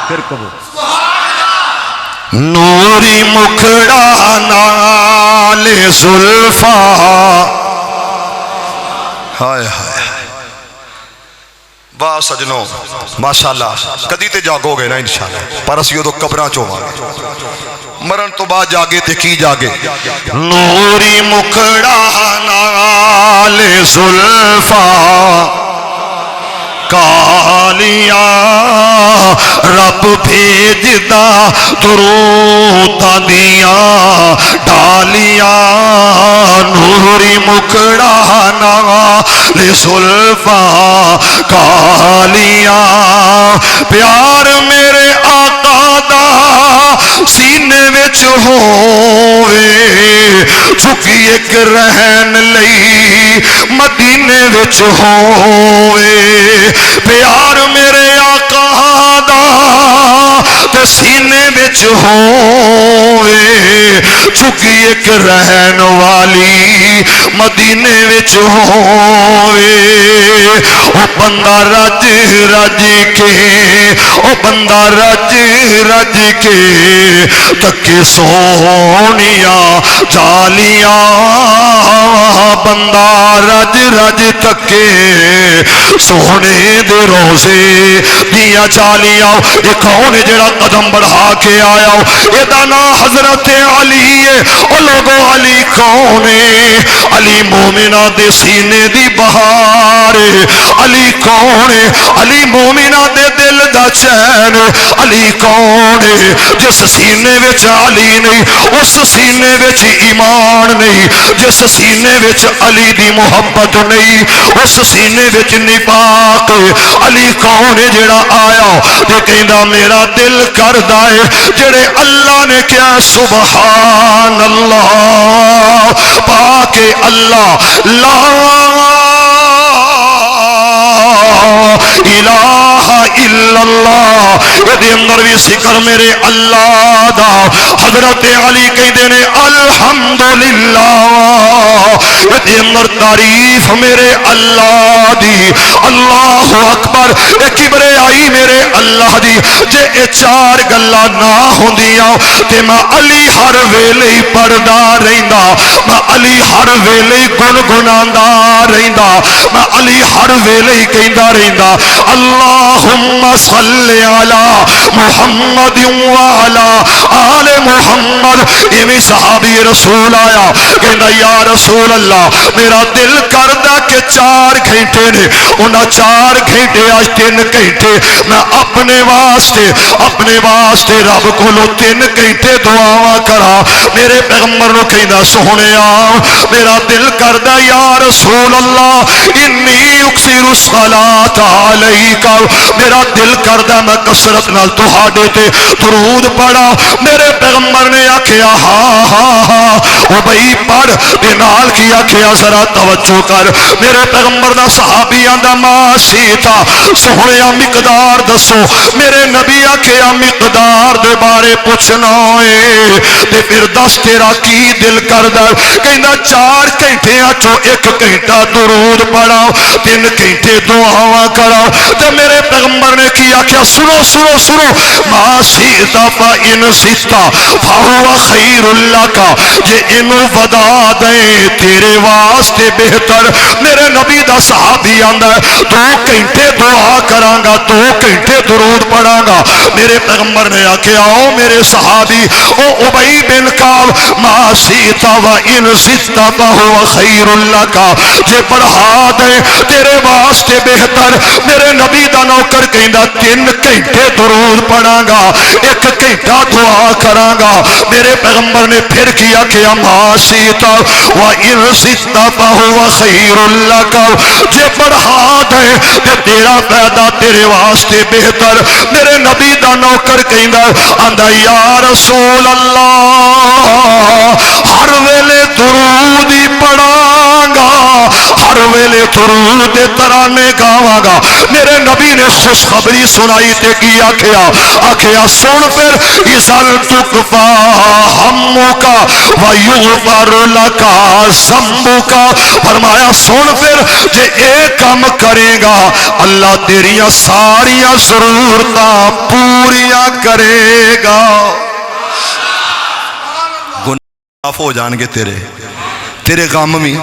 پھر کہو نوری مکھڑا نال زلفا ہائے ہائے واہ سجنوں ماشاءاللہ کدی تے جاگو گے نا انشاءاللہ پر اسی تو قبراں چوں مرن تو بعد جاگے تے کی جاگے نوری مکھڑا نال زلفا کالیاں رب بھیجدا درود دیاں ڈالیاں نوری مکھڑا نال زلفا کالیاں پیار میرے آقا دا سینے وچ ہووے چکی ایک رہن لئی مدینے وچ ہووے پیار میرے آقا دا تے سینے وچ ہووے چکی ایک رہن والی مدینے وچ ہووے او بندہ رج رج کے او بندہ رج رج کے تکے سونیا جالیاں بندہ رج رج تکے سونے دے روزے دیا جالیاں یہ کون جڑا قدم بڑھا کے آیا یہ نام حضرت علی ہے او لوگو علی کون ہے علی مومنہ دے سینے دی بہار علی کون ہے علی مومنہ دے دل دا چین علی کون ہے جس سینے وچ علی نہیں اس سینے وچ ایمان نہیں جس سینے وچ علی دی محبت نہیں اس سینے وچ نفاق علی کون ہے جڑا آیا تے کہندا میرا دل کردا ہے جڑے اللہ نے کیا سبحان اللہ پاک اللہ لا الہ الا اللہ یہ اندر بھی ذکر میرے اللہ دا حضرت علی کہندے نے الحمدللہ یہ اندر تعریف میرے اللہ دی اللہ اکبر یہ کبریائی میرے اللہ دی جے اے چار گلاں نہ ہوندیاں تے میں علی ہر ویلے پڑھدا رہندا میں علی ہر ویلے گنگناندہ رہندا میں علی ہر ویلے کہندا رہندا اللہم صلی علی محمد وعلی آل محمد ایویں صحابی رسول آیا کہندا یا رسول اللہ میرا دل کردا کہ 4 گھنٹے نے انہاں 4 گھنٹے آج 3 گھنٹے میں اپنے واسطے رب کولو 3 گھنٹے دعاواں کرا میرے پیغمبر نو کہندا سونیا میرا دل کردا یا رسول اللہ انی اکثر الصلاۃ علیک میرا دل کردا میں کثرت نال تہاڈے تے درود پڑھا میرے پیغمبر نے آکھیا ہاں ہاں ہاں او بھئی پڑھ تے نال کی آکھیا ذرا توجہ کر میرے پیغمبر دا صحابی آندا ما سیتا سونیا مقدار دسو میرے نبی آکھیا مقدار دے بارے پوچھنا ہے تے پھر دس تیرا کی دل کردا کہندا 4 گھنٹیاں چوں 1 گھنٹہ درود پڑھا 3 گھنٹے دعاواں کرا تے میرے پیغمبر نے کی آکھیا سنو سنو سنو ما سیتا فإن سیتا فهو خیر لک جے اینو ودا دے تیرے واسطے بہتر میرے نبی دا صحابی آندا 2 گھنٹے دعا کراں گا 2 گھنٹے درود پڑھاں گا میرے پیغمبر نے آکھیا او میرے صحابی او ابی بن کعب ما سیتا وإن سیتا فهو خیر لک جے پڑھا دے تیرے واسطے بہتر میرے نبی دا نوکر کہندا 3 گھنٹے درود پڑھاں گا 1 گھنٹہ دعا کراں گا میرے پیغمبر نے پھر کیا کہ ما سیتا وإن سیتا فهو خیر لک جے پڑھا دے تے تیرا فائدہ تیرے واسطے بہتر میرے نبی دا نوکر کہندا آندا یا رسول اللہ ہر ویلے درود ہی پڑھاں گا ہر ویلے درود دے ترانے گاواں گا میرے نبی نے خوشخبری سنائی تے کی آکھیا سن پھر اذل تکفا ہمک ویغفر لک ذنبک فرمایا سن پھر جے ایک کام کرے گا اللہ تیریاں ساریاں ضرورتاں پوریاں کرے گا گناہ ہو جان گے تیرے غم بھی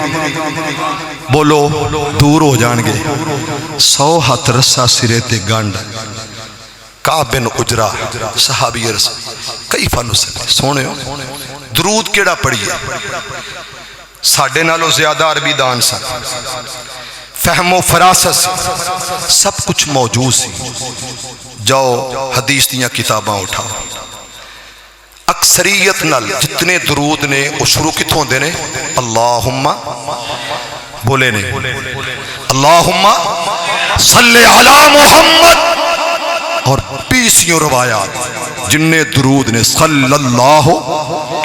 بولو دور ہو جان گے 100 ہاتھ رسا سرے تے گنڈ کعب بن اجرا صحابی رسول کیفا نصلی سونے ہو درود کیڑا پڑھیے ساڑھے نالو زیادہ عربی دان سا فہم و فراست سب کچھ موجود سی جاؤ حدیث دیاں کتاباں اٹھاؤ اکثریت نال جتنے درود نے وہ شروع کتوں دے نے اللہم بولے نے اللہم صلی علی محمد اور 20 روایات جننے درود نے صلی اللہ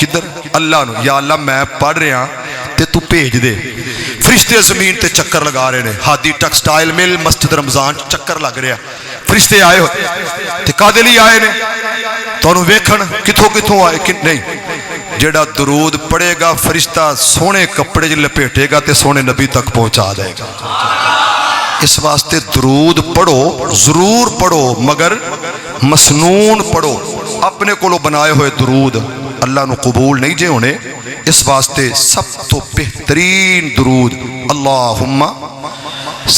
کدھر اللہ نو یا اللہ میں پڑھ رہا تے تو بھیج دے فرشتے زمین تے چکر لگا رہے نے ہادی ٹیکسٹائل مل مسجد رمضان چکر لگ رہا فرشتے آئے ہوئے تے کادے لئی آئے نے تو انہوں ویکھن کتھوں آئے کہ نہیں جیڑا درود پڑے گا فرشتہ سونے کپڑے لپیٹے گا تے سونے نبی تک پہنچا دے گا اس واسطے درود پڑھو، ضرور پڑھو، مگر مسنون پڑھو۔ اپنے کو بنائے ہوئے درود اللہ نو قبول نہیں جے ہونے، اس واسطے سب تو بہترین درود اللہم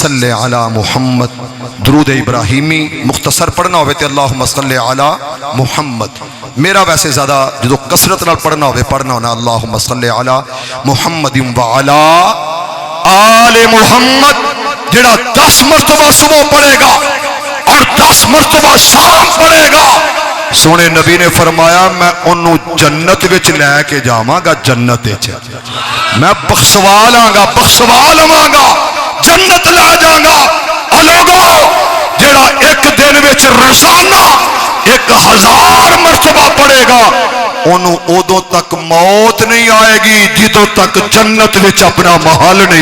صلی علی محمد، درود ابراہیمی مختصر پڑھنا ہوئے تے اللہم صلی علی محمد۔ میرا ویسے زیادہ جدو کثرت نال پڑھنا ہوئے پڑھنا ہونا اللہم صلی علی محمد وعلا آل محمد، جڑا 10 مرتبہ صبح پڑھے گا اور 10 مرتبہ شام پڑھے گا، سونے نبی نے فرمایا میں انہوں جنت وچ لے کے جاواں گا، جنت وچ میں بخشوا لاں گا، بخشوا لواں گا، جنت لے جاؤں گا۔ اور لوگوں جڑا ایک دن وچ روزانہ 1000 مرتبہ پڑھے گا، انہوں ادوں تک موت نہیں آئے گی جدوں تک جنت وچ اپنا محل نہیں